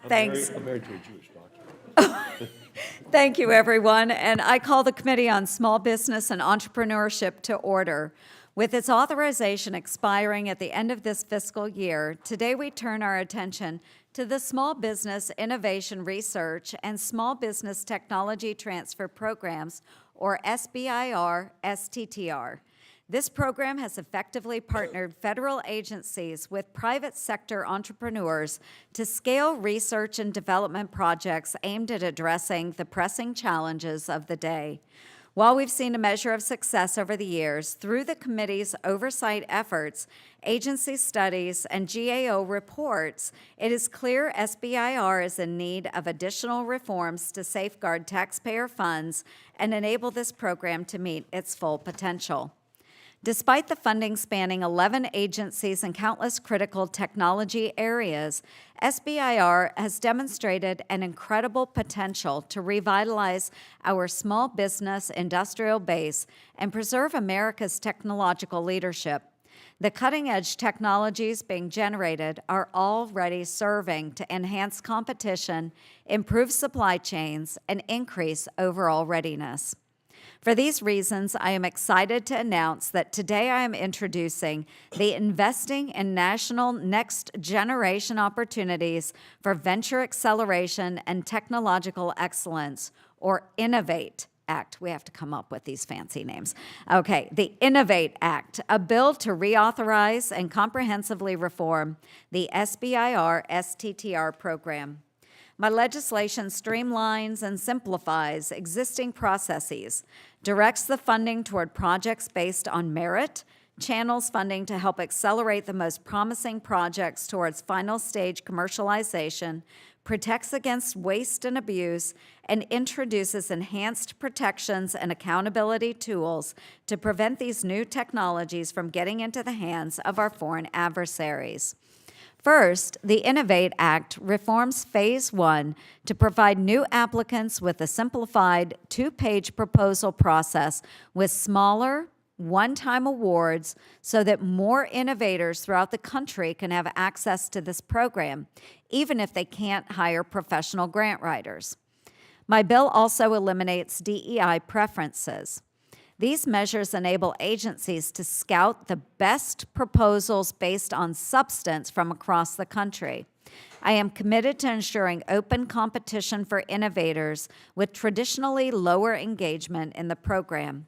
Thanks. I'm married to a Jewish doctor. Thank you, everyone. And I call the Committee on Small Business and Entrepreneurship to order. With its authorization expiring at the end of this fiscal year, today we turn our attention to the Small Business Innovation Research and Small Business Technology Transfer Programs, or SBIR-STTR. This program has effectively partnered federal agencies with private sector entrepreneurs to scale research and development projects aimed at addressing the pressing challenges of the day. While we've seen a measure of success over the years, through the committee's oversight efforts, agency studies, and GAO reports, it is clear SBIR is in need of additional reforms to safeguard taxpayer funds and enable this program to meet its full potential. Despite the funding spanning 11 agencies and countless critical technology areas, SBIR has demonstrated an incredible potential to revitalize our small business industrial base and preserve America's technological leadership. The cutting-edge technologies being generated are already serving to enhance competition, improve supply chains, and increase overall readiness. For these reasons, I am excited to announce that today I am introducing the Investing in National Next Generation Opportunities for Venture Acceleration and Technological Excellence, or INNOVATE Act. We have to come up with these fancy names. Okay, the INNOVATE Act, a bill to reauthorize and comprehensively reform the SBIR-STTR program. My legislation streamlines and simplifies existing processes, directs the funding toward projects based on merit, channels funding to help accelerate the most promising projects towards final stage commercialization, protects against waste and abuse, and introduces enhanced protections and accountability tools to prevent these new technologies from getting into the hands of our foreign adversaries. First, the INNOVATE Act reforms Phase 1 to provide new applicants with a simplified two-page proposal process with smaller, one-time awards so that more innovators throughout the country can have access to this program, even if they can't hire professional grant writers. My bill also eliminates DEI preferences. These measures enable agencies to scout the best proposals based on substance from across the country. I am committed to ensuring open competition for innovators with traditionally lower engagement in the program.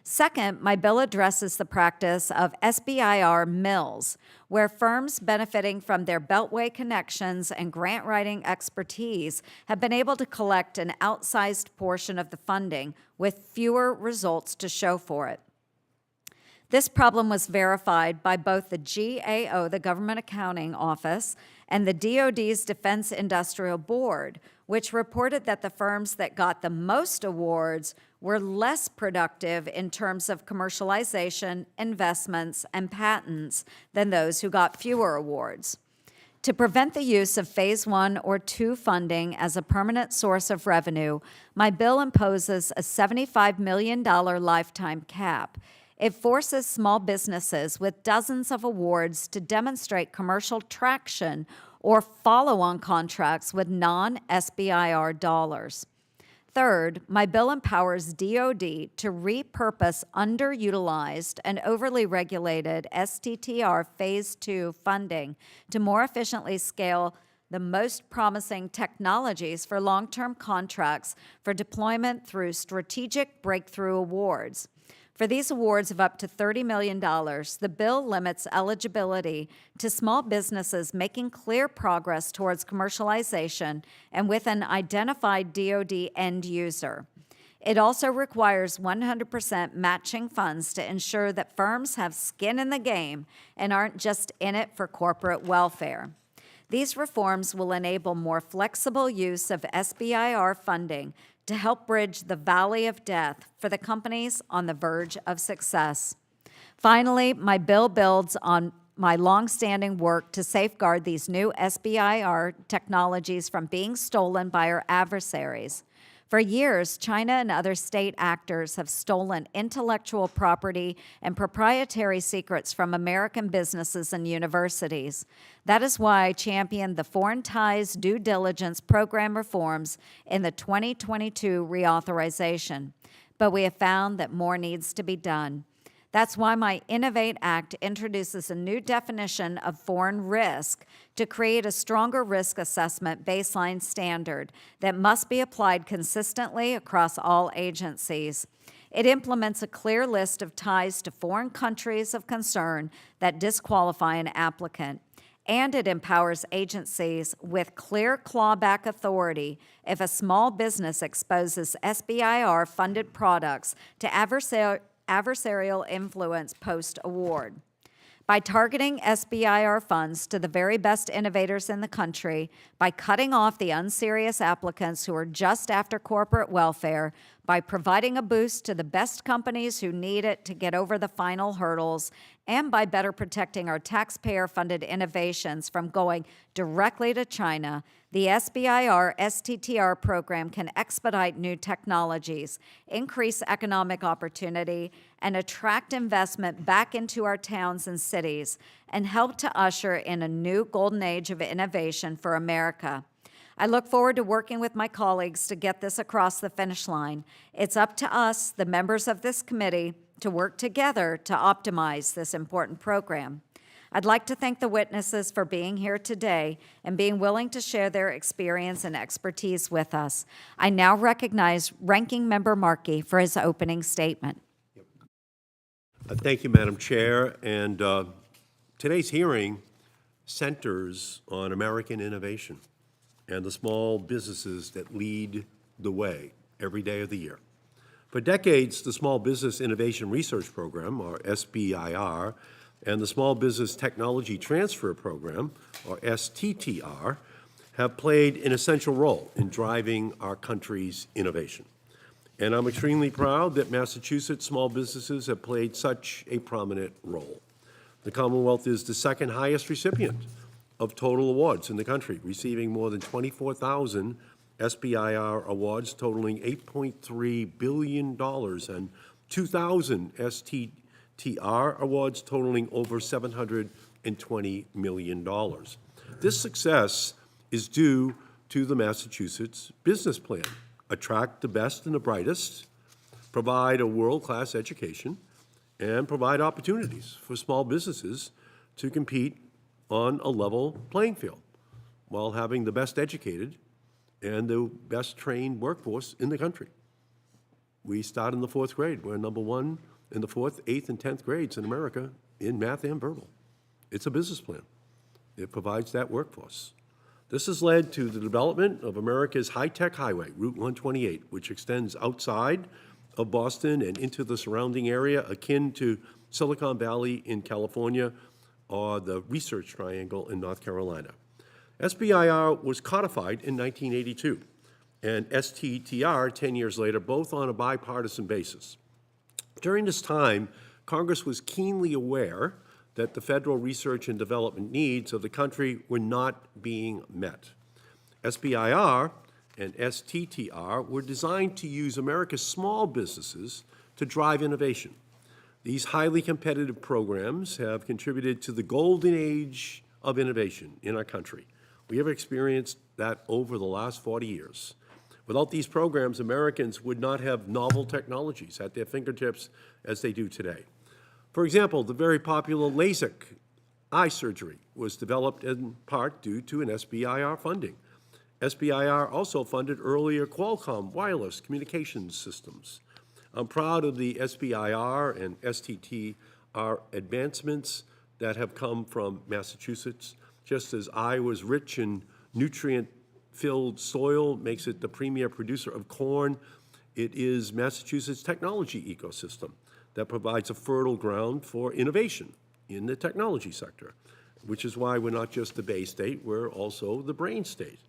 Second, my bill addresses the practice of SBIR mills, where firms benefiting from their Beltway connections and grant writing expertise have been able to collect an outsized portion of the funding with fewer results to show for it. This problem was verified by both the GAO, the Government Accounting Office, and the DoD's Defense Industrial Board, which reported that the firms that got the most awards were less productive in terms of commercialization, investments, and patents than those who got fewer awards. To prevent the use of Phase 1 or 2 funding as a permanent source of revenue, my bill imposes a $75 million lifetime cap. It forces small businesses with dozens of awards to demonstrate commercial traction or follow-on contracts with non-SBIR dollars. Third, my bill empowers DoD to repurpose underutilized and overly regulated STTR Phase 2 funding to more efficiently scale the most promising technologies for long-term contracts for deployment through strategic breakthrough awards. For these awards of up to $30 million, the bill limits eligibility to small businesses making clear progress towards commercialization and with an identified DoD end user. It also requires 100% matching funds to ensure that firms have skin in the game and aren't just in it for corporate welfare. These reforms will enable more flexible use of SBIR funding to help bridge the valley of death for the companies on the verge of success. Finally, my bill builds on my longstanding work to safeguard these new SBIR technologies from being stolen by our adversaries. For years, China and other state actors have stolen intellectual property and proprietary secrets from American businesses and universities. That is why I championed the Foreign Ties Due Diligence Program reforms in the 2022 reauthorization. But we have found that more needs to be done. That's why my Innovate Act introduces a new definition of foreign risk to create a stronger risk assessment baseline standard that must be applied consistently across all agencies. It implements a clear list of ties to foreign countries of concern that disqualify an applicant. And it empowers agencies with clear clawback authority if a small business exposes SBIR-funded products to adversarial influence post-award. By targeting SBIR funds to the very best innovators in the country, by cutting off the unserious applicants who are just after corporate welfare, by providing a boost to the best companies who need it to get over the final hurdles, and by better protecting our taxpayer-funded innovations from going directly to China, the SBIR-STTR program can expedite new technologies, increase economic opportunity, and attract investment back into our towns and cities, and help to usher in a new golden age of innovation for America. I look forward to working with my colleagues to get this across the finish line. It's up to us, the members of this committee, to work together to optimize this important program. I'd like to thank the witnesses for being here today and being willing to share their experience and expertise with us. I now recognize Ranking Member Markey for his opening statement. Thank you, Madam Chair. And today's hearing centers on American innovation and the small businesses that lead the way every day of the year. For decades, the Small Business Innovation Research Program, or SBIR, and the Small Business Technology Transfer Program, or STTR, have played an essential role in driving our country's innovation. And I'm extremely proud that Massachusetts small businesses have played such a prominent role. The Commonwealth is the second highest recipient of total awards in the country, receiving more than 24,000 SBIR awards totaling $8.3 billion and 2,000 STTR awards totaling over $720 million. This success is due to the Massachusetts Business Plan: attract the best and the brightest, provide a world-class education, and provide opportunities for small businesses to compete on a level playing field while having the best educated and the best trained workforce in the country. We start in the 4th grade. We're number 1 in the 4th, 8th, and 10th grades in America in math and verbal. It's a business plan. It provides that workforce. This has led to the development of America's high-tech highway, Route 128, which extends outside of Boston and into the surrounding area, akin to Silicon Valley in California or the Research Triangle in North Carolina. SBIR was codified in 1982, and STTR 10 years later, both on a bipartisan basis. During this time, Congress was keenly aware that the federal research and development needs of the country were not being met. SBIR and STTR were designed to use America's small businesses to drive innovation. These highly competitive programs have contributed to the golden age of innovation in our country. We have experienced that over the last 40 years. Without these programs, Americans would not have novel technologies at their fingertips as they do today. For example, the very popular LASIK eye surgery was developed in part due to an SBIR funding. SBIR also funded earlier Qualcomm wireless communications systems. I'm proud of the SBIR and STTR advancements that have come from Massachusetts. Just as Iowa's rich and nutrient-filled soil makes it the premier producer of corn, it is Massachusetts' technology ecosystem that provides a fertile ground for innovation in the technology sector, which is why we're not just the Bay State, we're also the Brain State.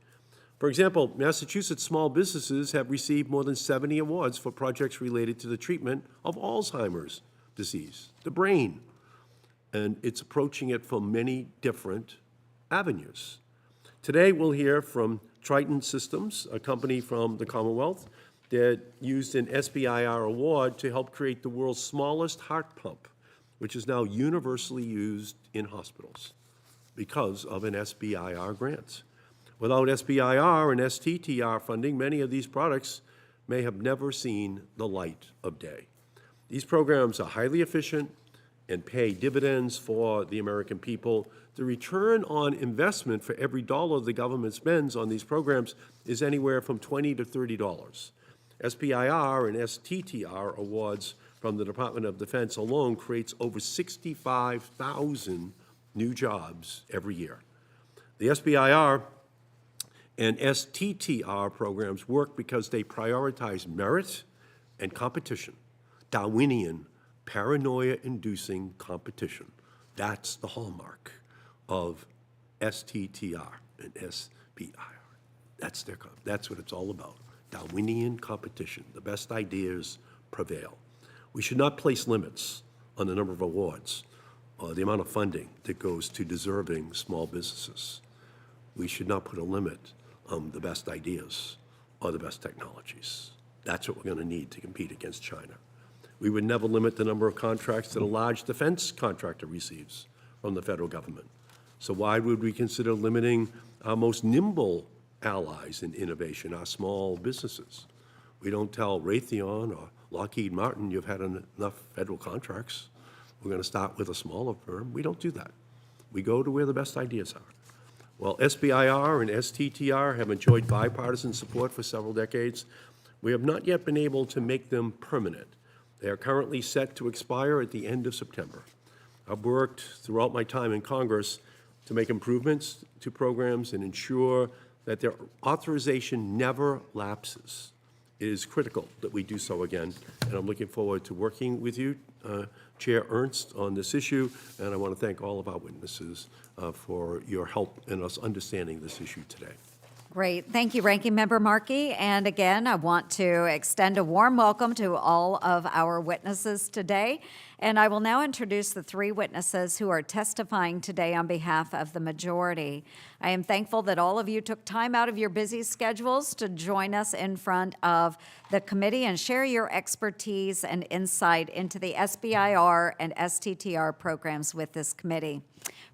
For example, Massachusetts small businesses have received more than 70 awards for projects related to the treatment of Alzheimer's disease, the brain, and it's approaching it from many different avenues. Today, we'll hear from Triton Systems, a company from the Commonwealth, that used an SBIR award to help create the world's smallest heart pump, which is now universally used in hospitals because of an SBIR grant. Without SBIR and STTR funding, many of these products may have never seen the light of day. These programs are highly efficient and pay dividends for the American people. The return on investment for every dollar the government spends on these programs is anywhere from $20 to $30. SBIR and STTR awards from the Department of Defense alone creates over 65,000 new jobs every year. The SBIR and STTR programs work because they prioritize merit and competition, Darwinian, paranoia-inducing competition. That's the hallmark of STTR and SBIR. That's what it's all about. Darwinian competition. The best ideas prevail. We should not place limits on the number of awards or the amount of funding that goes to deserving small businesses. We should not put a limit on the best ideas or the best technologies. That's what we're going to need to compete against China. We would never limit the number of contracts that a large defense contractor receives from the federal government. So why would we consider limiting our most nimble allies in innovation, our small businesses? We don't tell Raytheon or Lockheed Martin, you've had enough federal contracts. We're going to start with a smaller firm. We don't do that. We go to where the best ideas are. While SBIR and STTR have enjoyed bipartisan support for several decades, we have not yet been able to make them permanent. They are currently set to expire at the end of September. I've worked throughout my time in Congress to make improvements to programs and ensure that their authorization never lapses. It is critical that we do so again, and I'm looking forward to working with you, Chair Ernst, on this issue, and I want to thank all of our witnesses for your help in us understanding this issue today. Great. Thank you, Ranking Member Markey. And again, I want to extend a warm welcome to all of our witnesses today. And I will now introduce the three witnesses who are testifying today on behalf of the majority. I am thankful that all of you took time out of your busy schedules to join us in front of the committee and share your expertise and insight into the SBIR and STTR programs with this committee.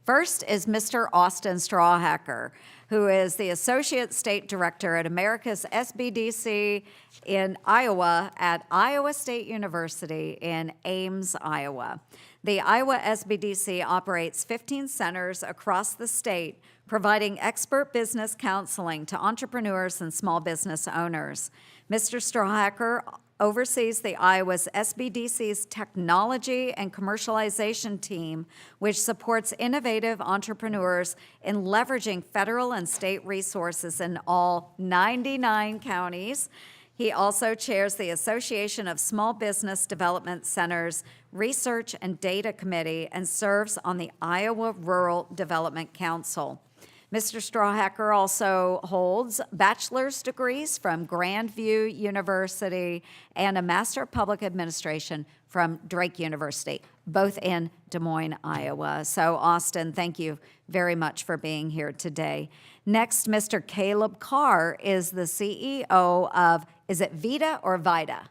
First is Mr. Austin Strawhacker, who is the Associate State Director at America's SBDC in Iowa at Iowa State University in Ames, Iowa. The Iowa SBDC operates 15 centers across the state, providing expert business counseling to entrepreneurs and small business owners. Mr. Strawhacker oversees the Iowa's SBDC's technology and commercialization team, which supports innovative entrepreneurs in leveraging federal and state resources in all 99 counties. He also chairs the Association of Small Business Development Centers Research and Data Committee and serves on the Iowa Rural Development Council. Mr. Strawhacker also holds bachelor's degrees from Grandview University and a Master of Public Administration from Drake University, both in Des Moines, Iowa. So, Austin, thank you very much for being here today. Next, Mr. Caleb Carr is the CEO of, is it Vita or Vida?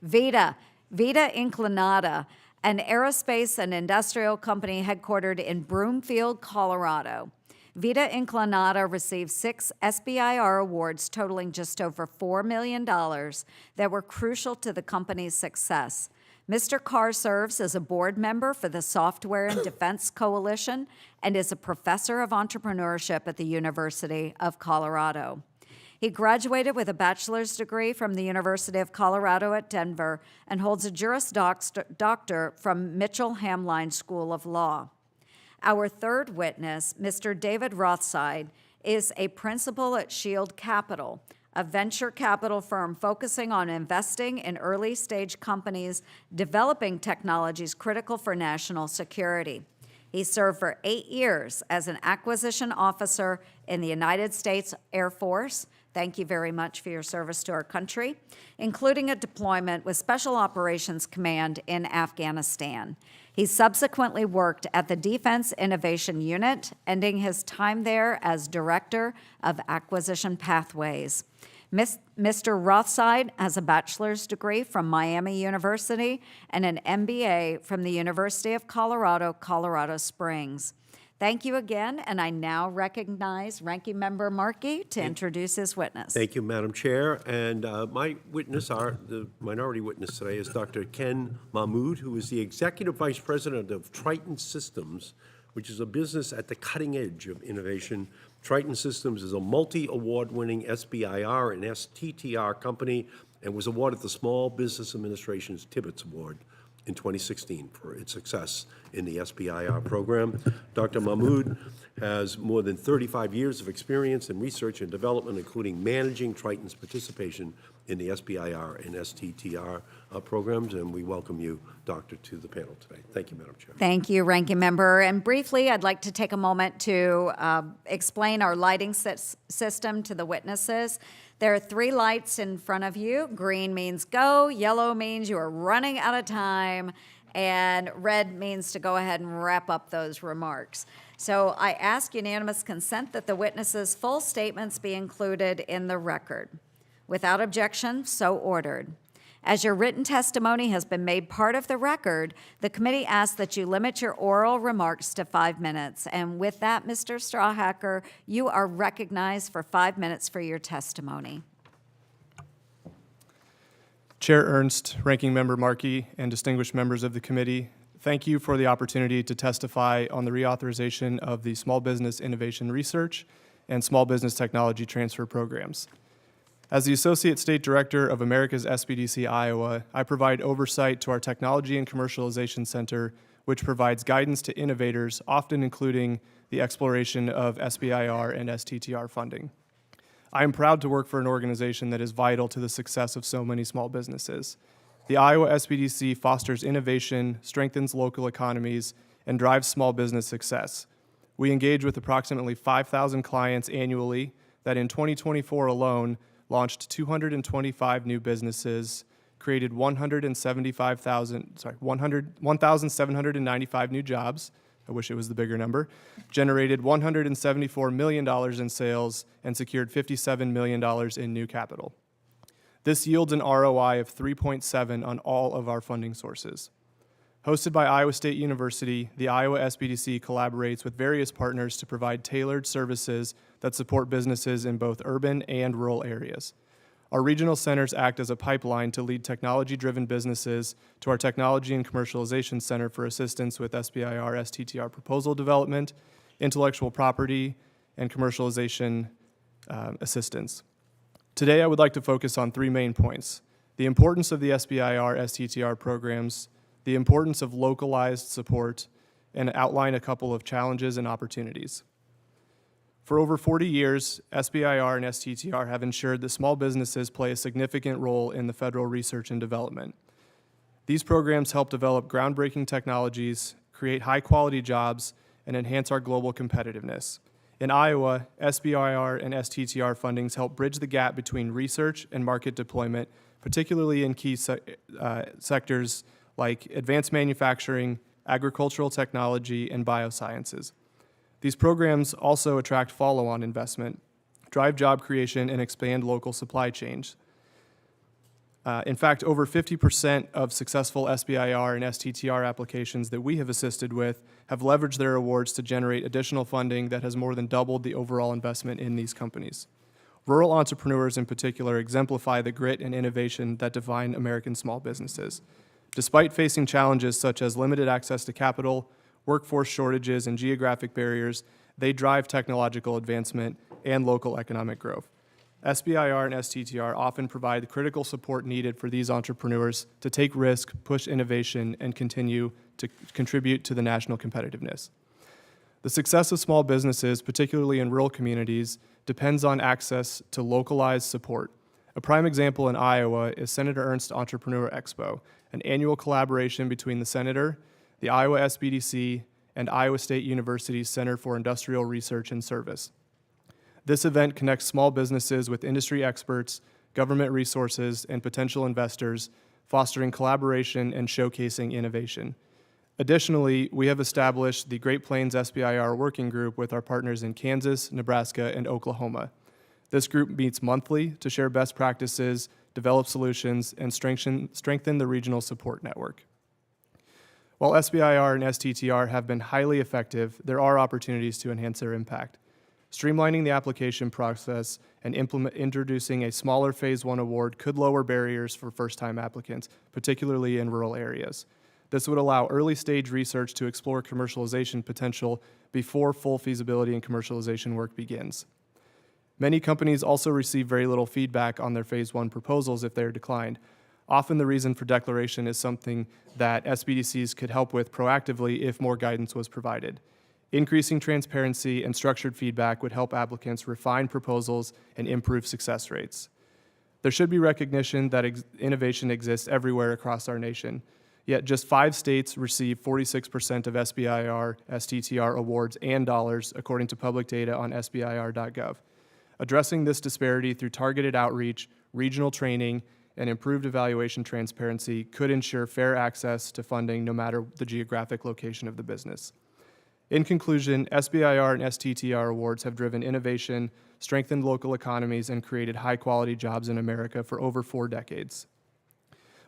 Vita Inclinata, an aerospace and industrial company headquartered in Broomfield, Colorado. Vita Inclinata received 6 SBIR awards totaling just over $4 million that were crucial to the company's success. Mr. Carr serves as a board member for the Software and Defense Coalition and is a professor of entrepreneurship at the University of Colorado. He graduated with a bachelor's degree from the University of Colorado at Denver and holds a Juris Doctor from Mitchell-Hamline School of Law. Our third witness, Mr. David Rothside, is a principal at Shield Capital, a venture capital firm focusing on investing in early-stage companies developing technologies critical for national security. He served for 8 years as an acquisition officer in the United States Air Force. Thank you very much for your service to our country, including a deployment with Special Operations Command in Afghanistan. He subsequently worked at the Defense Innovation Unit, ending his time there as Director of Acquisition Pathways. Mr. Rothside has a bachelor's degree from Miami University and an MBA from the University of Colorado, Colorado Springs. Thank you again, and I now recognize Ranking Member Markey to introduce his witness. Thank you, Madam Chair. And my witness, the minority witness today, is Dr. Ken Mahmood, who is the Executive Vice President of Triton Systems, which is a business at the cutting edge of innovation. Triton Systems is a multi-award-winning SBIR and STTR company and was awarded the Small Business Administration's Tibbetts Award in 2016 for its success in the SBIR program. Dr. Mahmood has more than 35 years of experience in research and development, including managing Triton's participation in the SBIR and STTR programs, and we welcome you, Doctor, to the panel today. Thank you, Madam Chair. Thank you, Ranking Member. And briefly, I'd like to take a moment to explain our lighting system to the witnesses. There are 3 lights in front of you. Green means go, yellow means you are running out of time, and red means to go ahead and wrap up those remarks. So I ask unanimous consent that the witnesses' full statements be included in the record. Without objection, so ordered. As your written testimony has been made part of the record, the committee asks that you limit your oral remarks to 5 minutes. And with that, Mr. Strawhacker, you are recognized for 5 minutes for your testimony. Chair Ernst, Ranking Member Markey, and distinguished members of the committee, thank you for the opportunity to testify on the reauthorization of the Small Business Innovation Research and Small Business Technology Transfer programs. As the Associate State Director of America's SBDC Iowa, I provide oversight to our Technology and Commercialization Center, which provides guidance to innovators, often including the exploration of SBIR and STTR funding. I am proud to work for an organization that is vital to the success of so many small businesses. The Iowa SBDC fosters innovation, strengthens local economies, and drives small business success. We engage with approximately 5,000 clients annually that in 2024 alone launched 225 new businesses, created 1,795 new jobs, I wish it was the bigger number, generated $174 million in sales, and secured $57 million in new capital. This yields an ROI of 3.7 on all of our funding sources. Hosted by Iowa State University, the Iowa SBDC collaborates with various partners to provide tailored services that support businesses in both urban and rural areas. Our regional centers act as a pipeline to lead technology-driven businesses to our Technology and Commercialization Center for assistance with SBIR-STTR proposal development, intellectual property, and commercialization assistance. Today, I would like to focus on 3 main points: the importance of the SBIR-STTR programs, the importance of localized support, and outline a couple of challenges and opportunities. For over 40 years, SBIR and STTR have ensured that small businesses play a significant role in the federal research and development. These programs help develop groundbreaking technologies, create high-quality jobs, and enhance our global competitiveness. In Iowa, SBIR and STTR fundings help bridge the gap between research and market deployment, particularly in key sectors like advanced manufacturing, agricultural technology, and biosciences. These programs also attract follow-on investment, drive job creation, and expand local supply chains. In fact, over 50% of successful SBIR and STTR applications that we have assisted with have leveraged their awards to generate additional funding that has more than doubled the overall investment in these companies. Rural entrepreneurs in particular exemplify the grit and innovation that define American small businesses. Despite facing challenges such as limited access to capital, workforce shortages, and geographic barriers, they drive technological advancement and local economic growth. SBIR and STTR often provide the critical support needed for these entrepreneurs to take risk, push innovation, and continue to contribute to the national competitiveness. The success of small businesses, particularly in rural communities, depends on access to localized support. A prime example in Iowa is Senator Ernst Entrepreneur Expo, an annual collaboration between the Senator, the Iowa SBDC, and Iowa State University's Center for Industrial Research and Service. This event connects small businesses with industry experts, government resources, and potential investors, fostering collaboration and showcasing innovation. Additionally, we have established the Great Plains SBIR Working Group with our partners in Kansas, Nebraska, and Oklahoma. This group meets monthly to share best practices, develop solutions, and strengthen the regional support network. While SBIR and STTR have been highly effective, there are opportunities to enhance their impact. Streamlining the application process and introducing a smaller Phase 1 award could lower barriers for first-time applicants, particularly in rural areas. This would allow early-stage research to explore commercialization potential before full feasibility and commercialization work begins. Many companies also receive very little feedback on their Phase 1 proposals if they are declined. Often the reason for declaration is something that SBDCs could help with proactively if more guidance was provided. Increasing transparency and structured feedback would help applicants refine proposals and improve success rates. There should be recognition that innovation exists everywhere across our nation, yet just 5 states receive 46% of SBIR-STTR awards and dollars, according to public data on SBIR.gov. Addressing this disparity through targeted outreach, regional training, and improved evaluation transparency could ensure fair access to funding no matter the geographic location of the business. In conclusion, SBIR and STTR awards have driven innovation, strengthened local economies, and created high-quality jobs in America for over 4 decades.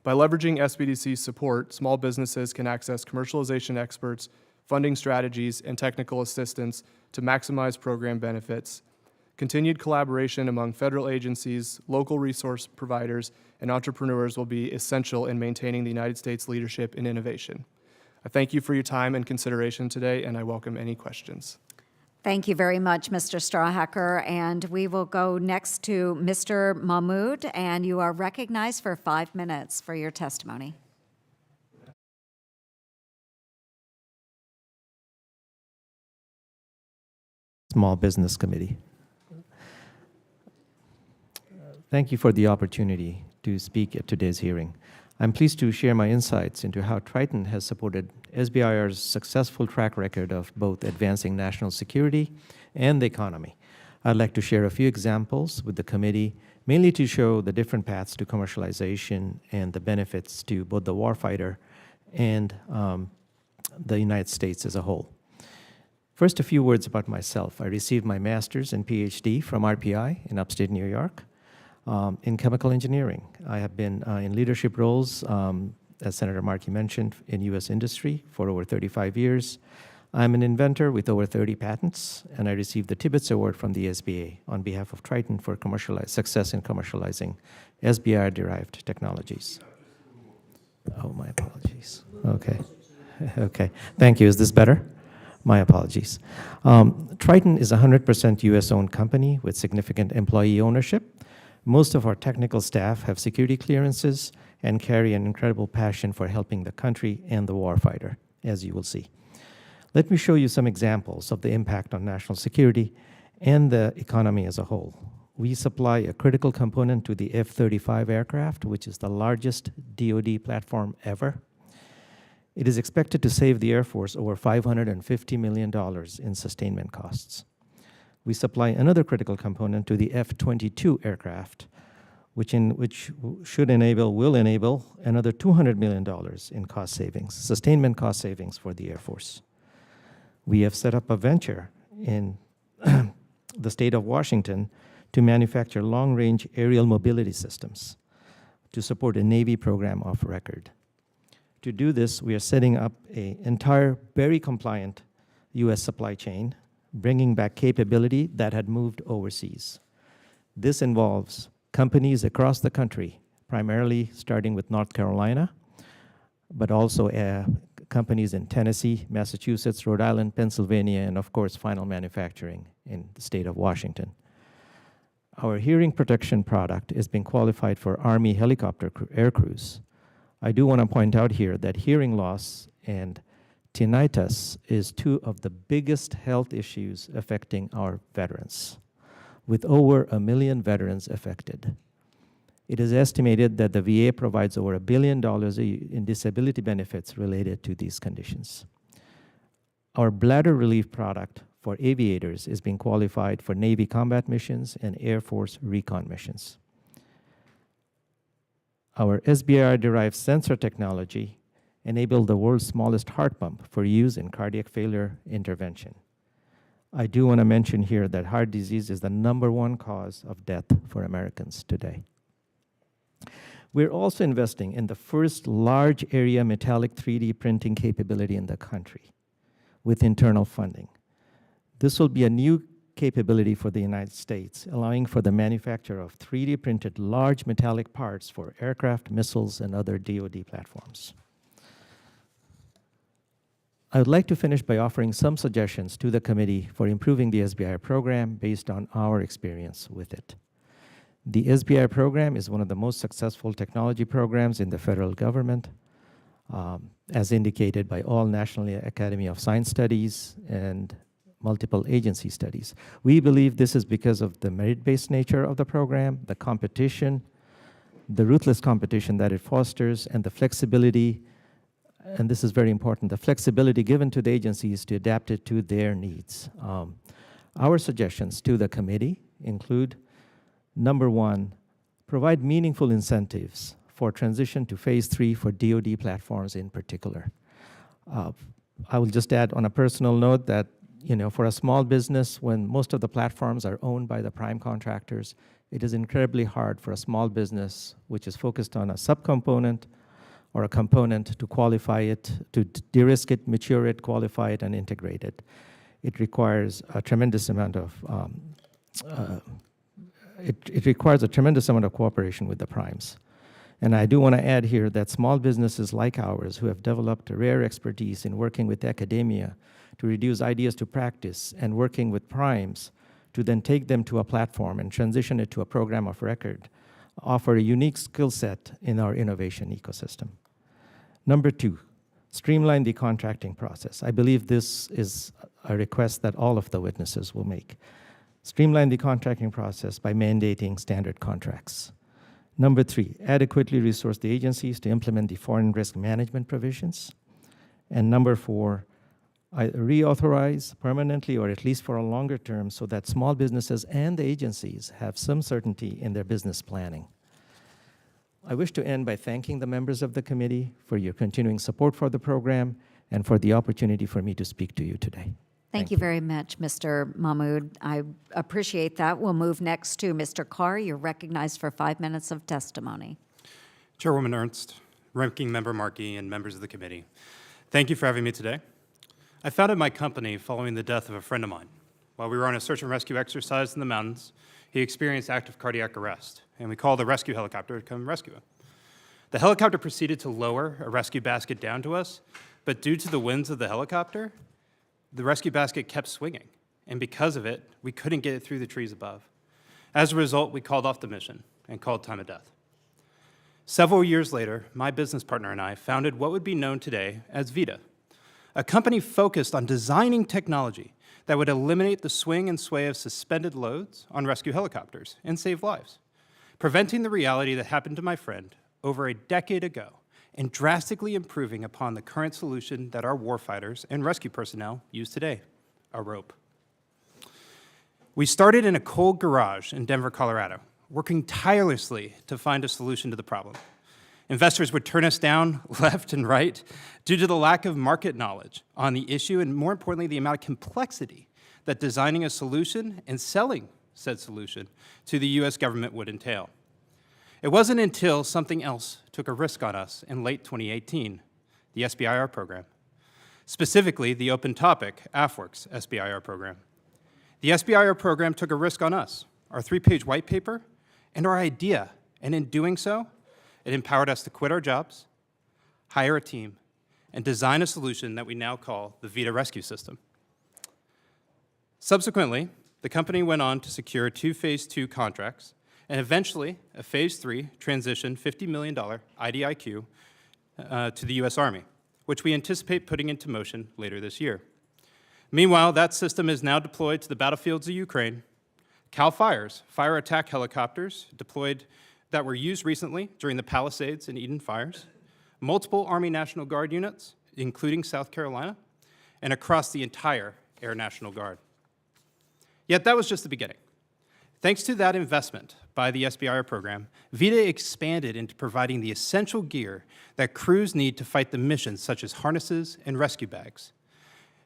By leveraging SBDC's support, small businesses can access commercialization experts, funding strategies, and technical assistance to maximize program benefits. Continued collaboration among federal agencies, local resource providers, and entrepreneurs will be essential in maintaining the United States leadership in innovation. I thank you for your time and consideration today, and I welcome any questions. Thank you very much, Mr. Strawhacker. And we will go next to Mr. Mahmood, and you are recognized for 5 minutes for your testimony. Small Business Committee. Thank you for the opportunity to speak at today's hearing. I'm pleased to share my insights into how Triton has supported SBIR's successful track record of both advancing national security and the economy. I'd like to share a few examples with the committee, mainly to show the different paths to commercialization and the benefits to both the warfighter and the United States as a whole. First, a few words about myself. I received my master's and PhD from RPI in upstate New York. In chemical engineering. I have been in leadership roles, as Senator Markey mentioned, in U.S. industry for over 35 years. I'm an inventor with over 30 patents, and I received the Tibbetts Award from the SBA on behalf of Triton for success in commercializing SBIR-derived technologies. Oh, my apologies. Okay. Okay. Thank you. Is this better? My apologies. Triton is a 100% U.S.-owned company with significant employee ownership. Most of our technical staff have security clearances and carry an incredible passion for helping the country and the warfighter, as you will see. Let me show you some examples of the impact on national security and the economy as a whole. We supply a critical component to the F-35 aircraft, which is the largest DoD platform ever. It is expected to save the Air Force over $550 million in sustainment costs. We supply another critical component to the F-22 aircraft, which will enable another $200 million in cost savings, sustainment cost savings for the Air Force. We have set up a venture in the state of Washington to manufacture long-range aerial mobility systems to support a Navy program of record. To do this, we are setting up an entire, very compliant U.S. supply chain, bringing back capability that had moved overseas. This involves companies across the country, primarily starting with North Carolina, but also companies in Tennessee, Massachusetts, Rhode Island, Pennsylvania, and of course, final manufacturing in the state of Washington. Our hearing protection product is being qualified for Army helicopter air crews. I do want to point out here that hearing loss and tinnitus is 2 of the biggest health issues affecting our veterans, with over 1 million veterans affected. It is estimated that the VA provides over $1 billion in disability benefits related to these conditions. Our bladder relief product for aviators is being qualified for Navy combat missions and Air Force recon missions. Our SBIR-derived sensor technology enabled the world's smallest heart pump for use in cardiac failure intervention. I do want to mention here that heart disease is the #1 cause of death for Americans today. We're also investing in the first large area metallic 3D printing capability in the country with internal funding. This will be a new capability for the United States, allowing for the manufacture of 3D printed large metallic parts for aircraft, missiles, and other DoD platforms. I would like to finish by offering some suggestions to the committee for improving the SBIR program based on our experience with it. The SBIR program is one of the most successful technology programs in the federal government, as indicated by all National Academy of Science studies and multiple agency studies. We believe this is because of the merit-based nature of the program, the competition, the ruthless competition that it fosters, and the flexibility, and this is very important, the flexibility given to the agencies to adapt it to their needs. Our suggestions to the committee include, #1, provide meaningful incentives for transition to phase 3 for DoD platforms in particular. I will just add on a personal note that, for a small business, when most of the platforms are owned by the prime contractors, it is incredibly hard for a small business which is focused on a subcomponent or a component to qualify it, to de-risk it, mature it, qualify it, and integrate it. It requires a tremendous amount of cooperation with the primes. And I do want to add here that small businesses like ours who have developed a rare expertise in working with academia to reduce ideas to practice and working with primes to then take them to a platform and transition it to a program of record offer a unique skill set in our innovation ecosystem. #2, streamline the contracting process. I believe this is a request that all of the witnesses will make. Streamline the contracting process by mandating standard contracts. #3, adequately resource the agencies to implement the foreign risk management provisions. And #4, reauthorize permanently or at least for a longer term so that small businesses and the agencies have some certainty in their business planning. I wish to end by thanking the members of the committee for your continuing support for the program and for the opportunity for me to speak to you today. Thank you very much, Mr. Mahmood. I appreciate that. We'll move next to Mr. Carr. You're recognized for 5 minutes of testimony. Chairwoman Ernst, Ranking Member Markey, and members of the committee, thank you for having me today. I founded my company following the death of a friend of mine. While we were on a search and rescue exercise in the mountains, he experienced active cardiac arrest, and we called a rescue helicopter to come rescue him. The helicopter proceeded to lower a rescue basket down to us, but due to the winds of the helicopter, the rescue basket kept swinging, and because of it, we couldn't get it through the trees above. As a result, we called off the mission and called time of death. Several years later, my business partner and I founded what would be known today as VITA, a company focused on designing technology that would eliminate the swing and sway of suspended loads on rescue helicopters and save lives, preventing the reality that happened to my friend over a decade ago and drastically improving upon the current solution that our warfighters and rescue personnel use today, a rope. We started in a cold garage in Denver, Colorado, working tirelessly to find a solution to the problem. Investors would turn us down left and right due to the lack of market knowledge on the issue and, more importantly, the amount of complexity that designing a solution and selling said solution to the U.S. government would entail. It wasn't until something else took a risk on us in late 2018, the SBIR program, specifically the Open Topic AFWERX SBIR program. The SBIR program took a risk on us, our 3-page white paper, and our idea, and in doing so, it empowered us to quit our jobs, hire a team, and design a solution that we now call the VITA Rescue System. Subsequently, the company went on to secure 2 Phase 2 contracts, and eventually a Phase 3 transition $50 million IDIQ to the U.S. Army, which we anticipate putting into motion later this year. Meanwhile, that system is now deployed to the battlefields of Ukraine. CAL FIRE's fire attack helicopters deployed that were used recently during the Palisades and Eden fires, multiple Army National Guard units, including South Carolina, and across the entire Air National Guard. Yet that was just the beginning. Thanks to that investment by the SBIR program, VITA expanded into providing the essential gear that crews need to fight the missions such as harnesses and rescue bags,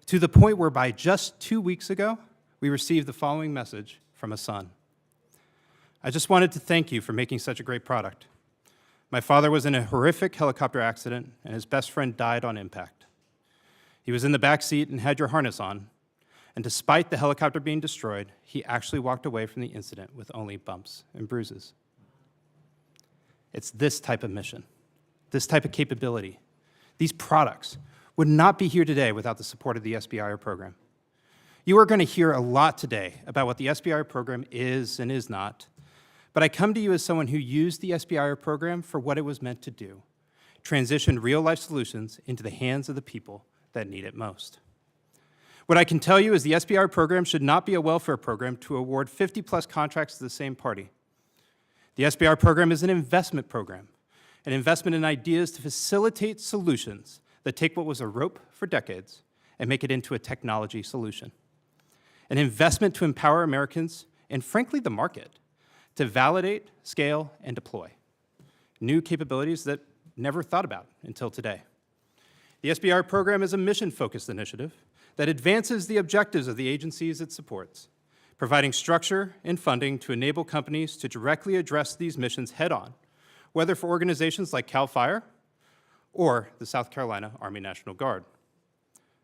to the point where by just 2 weeks ago, we received the following message from a son. I just wanted to thank you for making such a great product. My father was in a horrific helicopter accident, and his best friend died on impact. He was in the back seat and had your harness on, and despite the helicopter being destroyed, he actually walked away from the incident with only bumps and bruises. It's this type of mission, this type of capability. These products would not be here today without the support of the SBIR program. You are going to hear a lot today about what the SBIR program is and is not, but I come to you as someone who used the SBIR program for what it was meant to do, transition real-life solutions into the hands of the people that need it most. What I can tell you is the SBIR program should not be a welfare program to award 50-plus contracts to the same party. The SBIR program is an investment program, an investment in ideas to facilitate solutions that take what was a rope for decades and make it into a technology solution. An investment to empower Americans, and frankly the market, to validate, scale, and deploy new capabilities that never thought about until today. The SBIR program is a mission-focused initiative that advances the objectives of the agencies it supports, providing structure and funding to enable companies to directly address these missions head-on, whether for organizations like CAL FIRE or the South Carolina Army National Guard.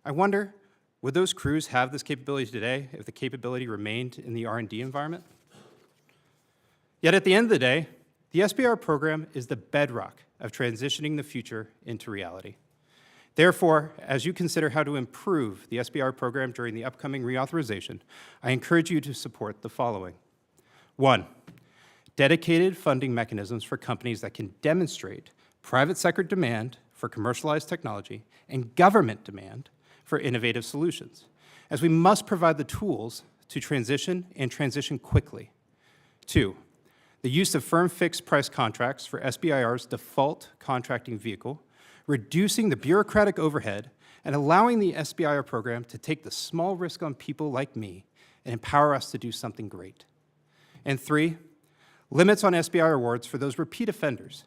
I wonder, would those crews have this capability today if the capability remained in the R&D environment? Yet at the end of the day, the SBIR program is the bedrock of transitioning the future into reality. Therefore, as you consider how to improve the SBIR program during the upcoming reauthorization, I encourage you to support the following. 1, dedicated funding mechanisms for companies that can demonstrate private sector demand for commercialized technology and government demand for innovative solutions, as we must provide the tools to transition and transition quickly. 2, the use of firm fixed price contracts for SBIR's default contracting vehicle, reducing the bureaucratic overhead and allowing the SBIR program to take the small risk on people like me and empower us to do something great. And 3, limits on SBIR awards for those repeat offenders,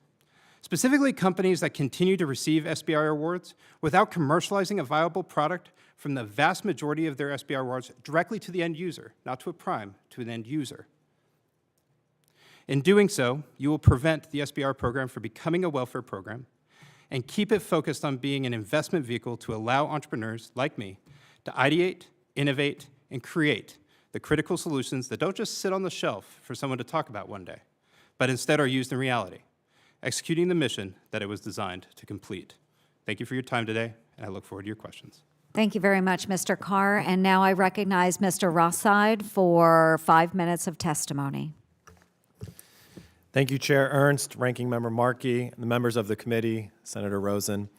specifically companies that continue to receive SBIR awards without commercializing a viable product from the vast majority of their SBIR awards directly to the end user, not to a prime, to an end user. In doing so, you will prevent the SBIR program from becoming a welfare program and keep it focused on being an investment vehicle to allow entrepreneurs like me to ideate, innovate, and create the critical solutions that don't just sit on the shelf for someone to talk about one day, but instead are used in reality, executing the mission that it was designed to complete. Thank you for your time today, and I look forward to your questions. Thank you very much, Mr. Carr. And now I recognize Mr. Rothside for 5 minutes of testimony. Thank you, Chair Ernst, Ranking Member Markey, and the members of the committee, Senator Rosen.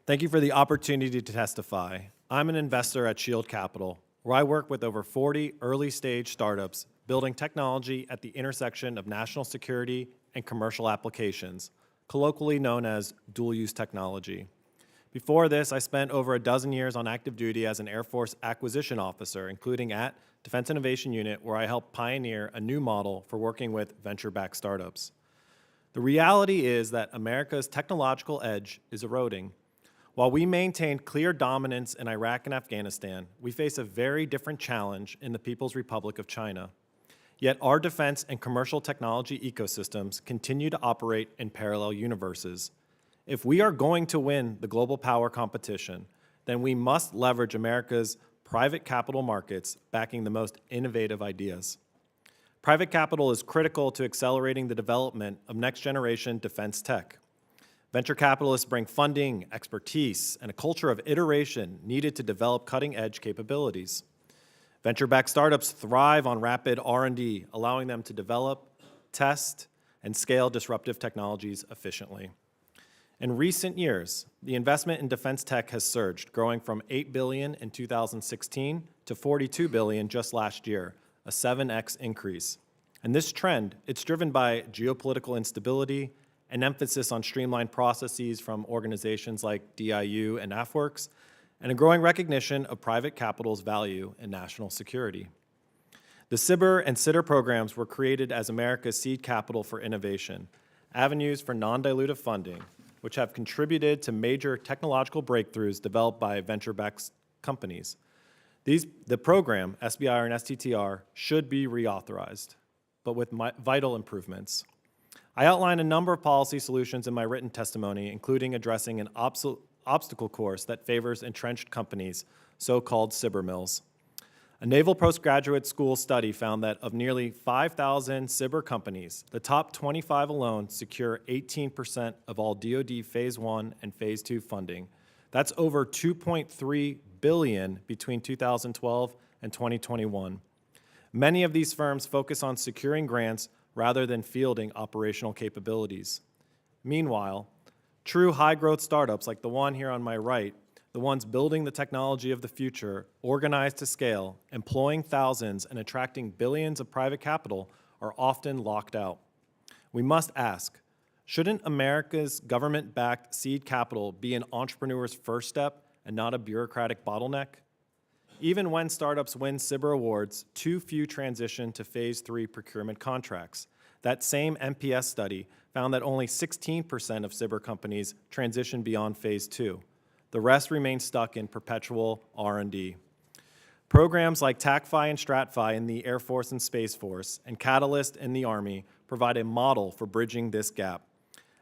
Thank you for the opportunity to testify. I'm an investor at Shield Capital, where I work with over 40 early-stage startups building technology at the intersection of national security and commercial applications, colloquially known as dual-use technology. Before this, I spent over a dozen years on active duty as an Air Force acquisition officer, including at Defense Innovation Unit, where I helped pioneer a new model for working with venture-backed startups. The reality is that America's technological edge is eroding. While we maintained clear dominance in Iraq and Afghanistan, we face a very different challenge in the People's Republic of China. Yet our defense and commercial technology ecosystems continue to operate in parallel universes. If we are going to win the global power competition, then we must leverage America's private capital markets backing the most innovative ideas. Private capital is critical to accelerating the development of next-generation defense tech. Venture capitalists bring funding, expertise, and a culture of iteration needed to develop cutting-edge capabilities. Venture-backed startups thrive on rapid R&D, allowing them to develop, test, and scale disruptive technologies efficiently. In recent years, the investment in defense tech has surged, growing from $8 billion in 2016 to $42 billion just last year, a 7x increase. And this trend, it's driven by geopolitical instability, an emphasis on streamlined processes from organizations like DIU and AFWorks, and a growing recognition of private capital's value in national security. The SBIR and STTR programs were created as America's seed capital for innovation, avenues for non-dilutive funding, which have contributed to major technological breakthroughs developed by venture-backed companies. The program, SBIR and STTR, should be reauthorized, but with vital improvements. I outline a number of policy solutions in my written testimony, including addressing an obstacle course that favors entrenched companies, so-called SBIR mills. A Naval Postgraduate School study found that of nearly 5,000 SBIR companies, the top 25 alone secure 18% of all DoD Phase 1 and Phase 2 funding. That's over $2.3 billion between 2012 and 2021. Many of these firms focus on securing grants rather than fielding operational capabilities. Meanwhile, true high-growth startups like the one here on my right, the ones building the technology of the future, organized to scale, employing thousands and attracting billions of private capital, are often locked out. We must ask, shouldn't America's government-backed seed capital be an entrepreneur's first step and not a bureaucratic bottleneck? Even when startups win SBIR awards, too few transition to Phase 3 procurement contracts. That same NPS study found that only 16% of SBIR companies transition beyond Phase 2. The rest remain stuck in perpetual R&D. Programs like TACFI and STRATFI in the Air Force and Space Force and Catalyst in the Army provide a model for bridging this gap.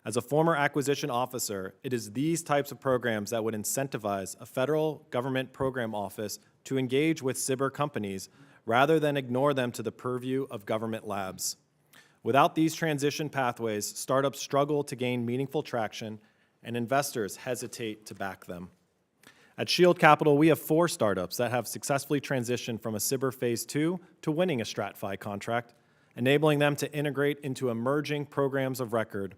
As a former acquisition officer, it is these types of programs that would incentivize a federal government program office to engage with SBIR companies rather than ignore them to the purview of government labs. Without these transition pathways, startups struggle to gain meaningful traction and investors hesitate to back them. At Shield Capital, we have 4 startups that have successfully transitioned from a SBIR Phase 2 to winning a STRATFI contract, enabling them to integrate into emerging programs of record.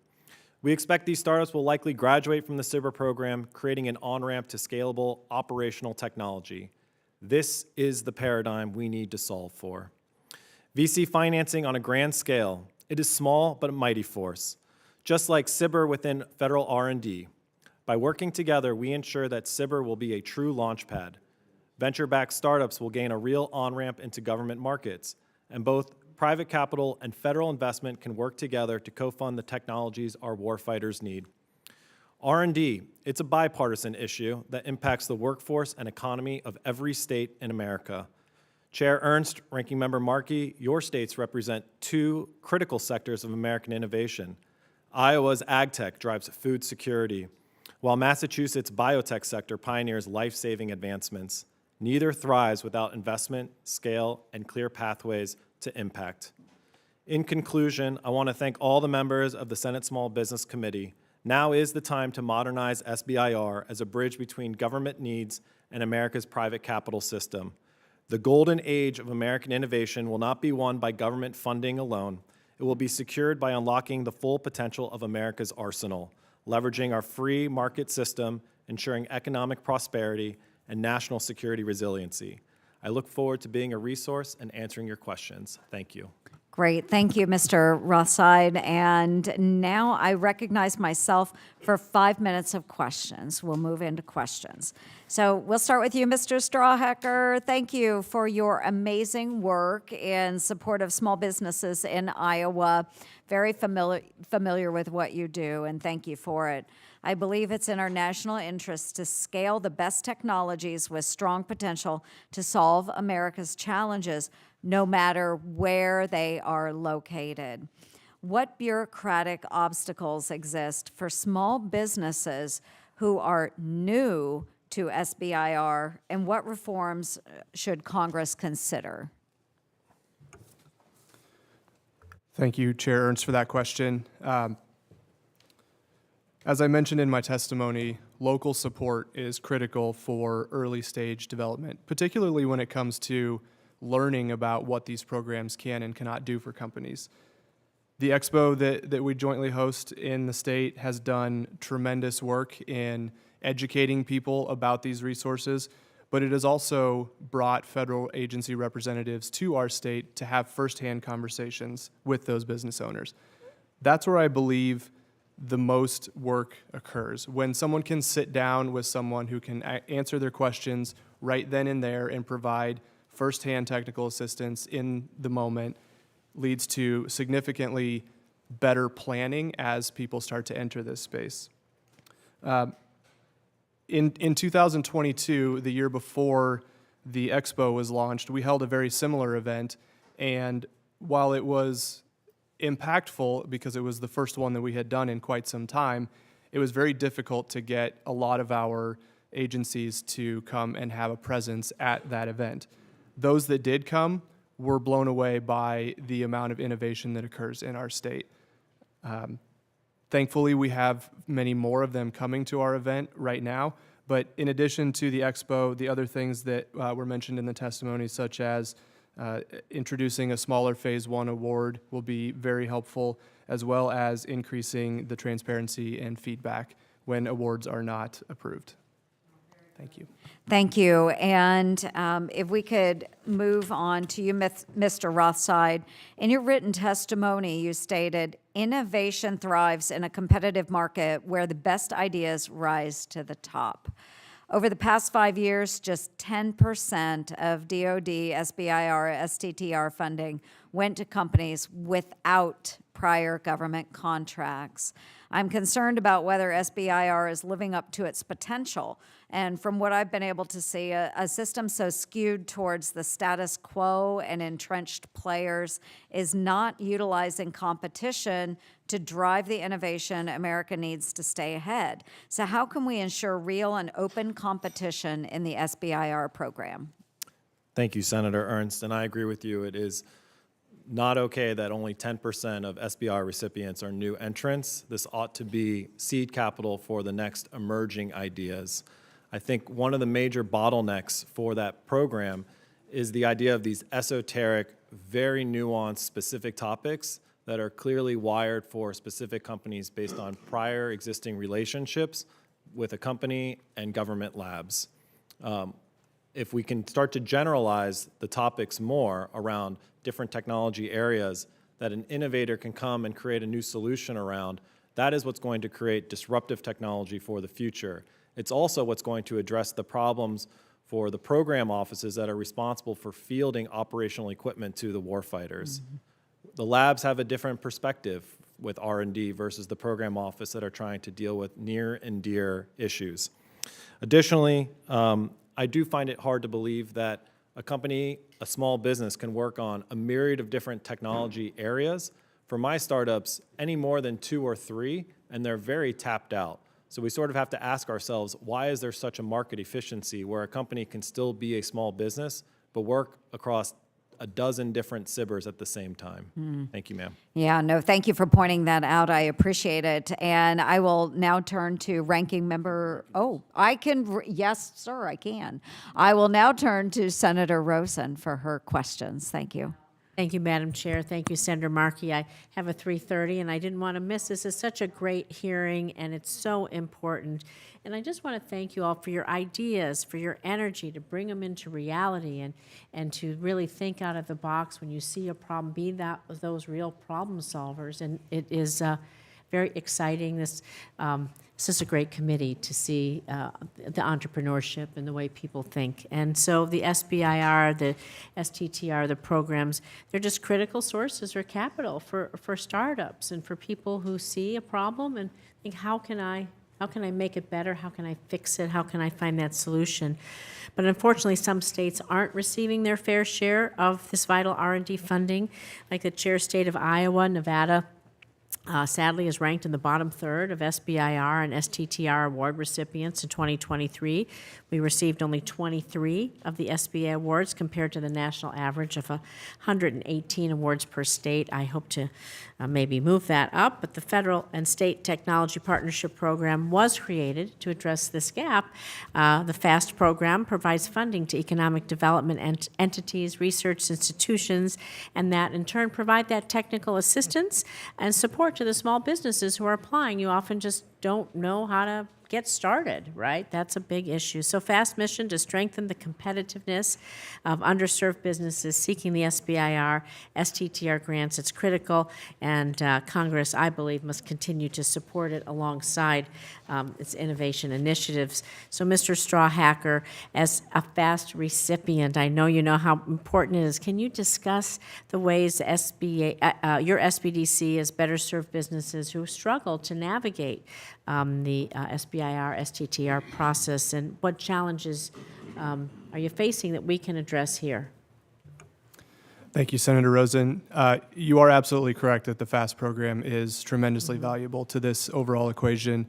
We expect these startups will likely graduate from the SBIR program, creating an on-ramp to scalable operational technology. This is the paradigm we need to solve for. VC financing on a grand scale, it is small but a mighty force. Just like SBIR within federal R&D, by working together, we ensure that SBIR will be a true launchpad. Venture-backed startups will gain a real on-ramp into government markets, and both private capital and federal investment can work together to co-fund the technologies our warfighters need. R&D, it's a bipartisan issue that impacts the workforce and economy of every state in America. Chair Ernst, Ranking Member Markey, your states represent 2 critical sectors of American innovation. Iowa's ag tech drives food security, while Massachusetts' biotech sector pioneers life-saving advancements. Neither thrives without investment, scale, and clear pathways to impact. In conclusion, I want to thank all the members of the Senate Small Business Committee. Now is the time to modernize SBIR as a bridge between government needs and America's private capital system. The golden age of American innovation will not be won by government funding alone. It will be secured by unlocking the full potential of America's arsenal, leveraging our free market system, ensuring economic prosperity, and national security resiliency. I look forward to being a resource and answering your questions. Thank you. Great. Thank you, Mr. Rothside. And now I recognize myself for 5 minutes of questions. We'll move into questions. So we'll start with you, Mr. Strawhecker. Thank you for your amazing work in support of small businesses in Iowa. Very familiar with what you do, and thank you for it. I believe it's in our national interest to scale the best technologies with strong potential to solve America's challenges, no matter where they are located. What bureaucratic obstacles exist for small businesses who are new to SBIR, and what reforms should Congress consider? Thank you, Chair Ernst, for that question. As I mentioned in my testimony, local support is critical for early stage development, particularly when it comes to learning about what these programs can and cannot do for companies. The expo that we jointly host in the state has done tremendous work in educating people about these resources, but it has also brought federal agency representatives to our state to have firsthand conversations with those business owners. That's where I believe the most work occurs, when someone can sit down with someone who can answer their questions right then and there and provide firsthand technical assistance in the moment, leads to significantly better planning as people start to enter this space. In 2022, the year before the expo was launched, we held a very similar event. And while it was impactful because it was the first one that we had done in quite some time, it was very difficult to get a lot of our agencies to come and have a presence at that event. Those that did come were blown away by the amount of innovation that occurs in our state. Thankfully, we have many more of them coming to our event right now. But in addition to the expo, the other things that were mentioned in the testimony, such as introducing a smaller Phase 1 award, will be very helpful, as well as increasing the transparency and feedback when awards are not approved. Thank you. Thank you. And if we could move on to you, Mr. Rothside. In your written testimony, you stated, innovation thrives in a competitive market where the best ideas rise to the top. Over the past 5 years, just 10% of DoD, SBIR, STTR funding went to companies without prior government contracts. I'm concerned about whether SBIR is living up to its potential. And from what I've been able to see, a system so skewed towards the status quo and entrenched players is not utilizing competition to drive the innovation America needs to stay ahead. So how can we ensure real and open competition in the SBIR program? Thank you, Senator Ernst, and I agree with you. It is not okay that only 10% of SBIR recipients are new entrants. This ought to be seed capital for the next emerging ideas. I think one of the major bottlenecks for that program is the idea of these esoteric, very nuanced, specific topics that are clearly wired for specific companies based on prior existing relationships with a company and government labs. If we can start to generalize the topics more around different technology areas that an innovator can come and create a new solution around, that is what's going to create disruptive technology for the future. It's also what's going to address the problems for the program offices that are responsible for fielding operational equipment to the warfighters. The labs have a different perspective with R&D versus the program office that are trying to deal with near and dear issues. Additionally, I do find it hard to believe that a company, a small business, can work on a myriad of different technology areas. For my startups, any more than 2 or 3, and they're very tapped out. So we sort of have to ask ourselves, why is there such a market efficiency where a company can still be a small business, but work across a dozen different SBIRs at the same time? Thank you, ma'am. Yeah, no, thank you for pointing that out. I appreciate it. And I will now turn to Ranking Member, yes, sir, I can. I will now turn to Senator Rosen for her questions. Thank you. Thank you, Madam Chair. Thank you, Senator Markey. I have a 3:30, and I didn't want to miss this. It's such a great hearing, and it's so important. And I just want to thank you all for your ideas, for your energy to bring them into reality and to really think out of the box when you see a problem, be those real problem solvers. And it is very exciting. This is a great committee to see the entrepreneurship and the way people think. And so the SBIR, the STTR, the programs, they're just critical sources or capital for startups and for people who see a problem and think, how can I make it better? How can I fix it? How can I find that solution? But unfortunately, some states aren't receiving their fair share of this vital R&D funding, like the chair state of Iowa, Nevada, sadly is ranked in the bottom third of SBIR and STTR award recipients in 2023. We received only 23 of the SBA awards compared to the national average of 118 awards per state. I hope to maybe move that up, but the federal and state technology partnership program was created to address this gap. The FAST program provides funding to economic development entities, research institutions, and that in turn provide that technical assistance and support to the small businesses who are applying. You often just don't know how to get started, right? That's a big issue. So FAST mission to strengthen the competitiveness of underserved businesses seeking the SBIR, STTR grants. It's critical, and Congress, I believe, must continue to support it alongside its innovation initiatives. So Mr. Strawhacker, as a FAST recipient, I know you know how important it is. Can you discuss the ways your SBDC has better served businesses who struggle to navigate the SBIR, STTR process, and what challenges are you facing that we can address here? Thank you, Senator Rosen. You are absolutely correct that the FAST program is tremendously valuable to this overall equation,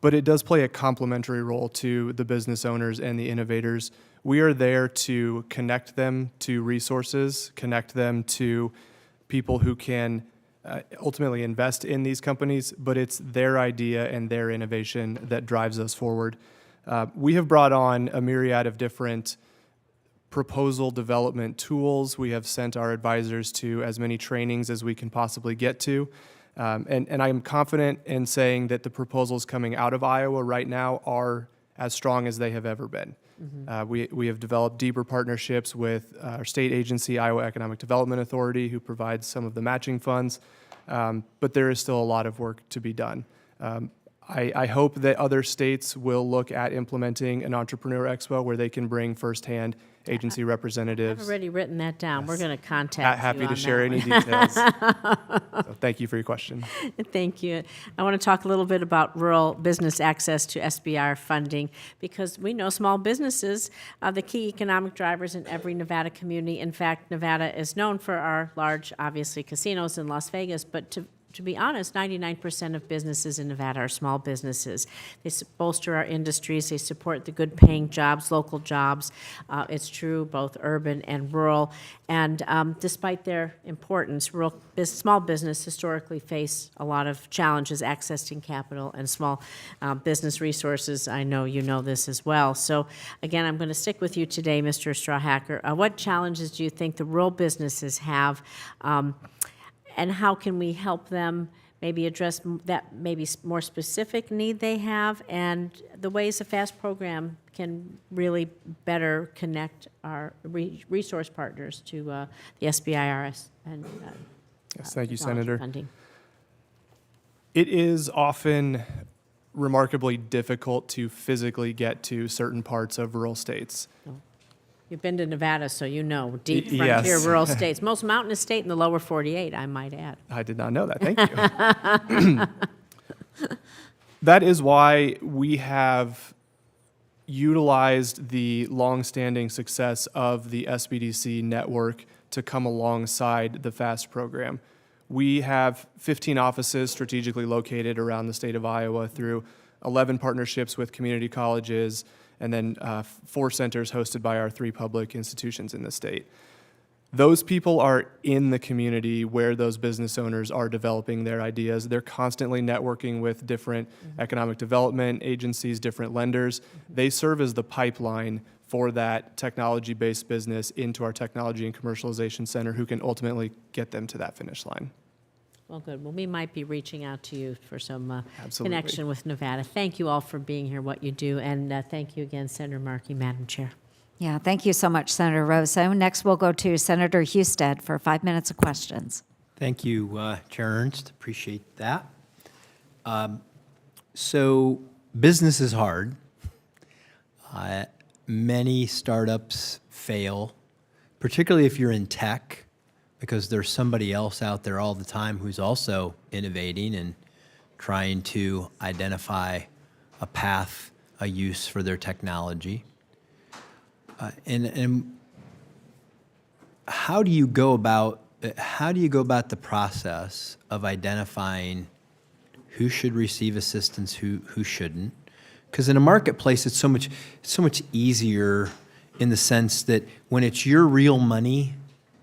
but it does play a complementary role to the business owners and the innovators. We are there to connect them to resources, connect them to people who can ultimately invest in these companies, but it's their idea and their innovation that drives us forward. We have brought on a myriad of different proposal development tools. We have sent our advisors to as many trainings as we can possibly get to. And I'm confident in saying that the proposals coming out of Iowa right now are as strong as they have ever been. We have developed deeper partnerships with our state agency, Iowa Economic Development Authority, who provides some of the matching funds, but there is still a lot of work to be done. I hope that other states will look at implementing an Entrepreneur Expo where they can bring firsthand agency representatives. I've already written that down. We're going to contact you Happy on to that share one. any details. So thank you for your question. Thank you. I want to talk a little bit about rural business access to SBIR funding, because we know small businesses are the key economic drivers in every Nevada community. In fact, Nevada is known for our large, obviously, casinos in Las Vegas, but to be honest, 99% of businesses in Nevada are small businesses. They bolster our industries. They support the good-paying jobs, local jobs. It's true both urban and rural. And despite their importance, small business historically face a lot of challenges accessing capital and small business resources. I know you know this as well. So again, I'm going to stick with you today, Mr. Strawhacker. What challenges do you think the rural businesses have? And how can we help them maybe address that maybe more specific need they have, and the ways the FAST program can really better connect our resource partners to the SBIRS and Yes, thank you, technology Senator. funding? It is often remarkably difficult to physically get to certain parts of rural states. You've been to Nevada, so you know, deep Yes. frontier rural states. Most mountainous state in the lower 48, I might add. I did not know that. Thank you. That is why we have utilized the longstanding success of the SBDC network to come alongside the FAST program. We have 15 offices strategically located around the state of Iowa through 11 partnerships with community colleges, and then 4 centers hosted by our 3 public institutions in the state. Those people are in the community where those business owners are developing their ideas. They're constantly networking with different economic development agencies, different lenders. They serve as the pipeline for that technology-based business into our Technology and Commercialization Center, who can ultimately get them to that finish line. Well, good. Well, we might be reaching out to you for some Absolutely. connection with Nevada. Thank you all for being here, what you do, and thank you again, Senator Markey, Madam Chair. Yeah, thank you so much, Senator Rosso. Next, we'll go to Senator Husted for 5 minutes of questions. Thank you, Chair Ernst. Appreciate that. So business is hard. Many startups fail, particularly if you're in tech, because there's somebody else out there all the time who's also innovating and trying to identify a path, a use for their technology. And how do you go about the process of identifying who should receive assistance, who shouldn't? Because in a marketplace, it's so much easier in the sense that when it's your real money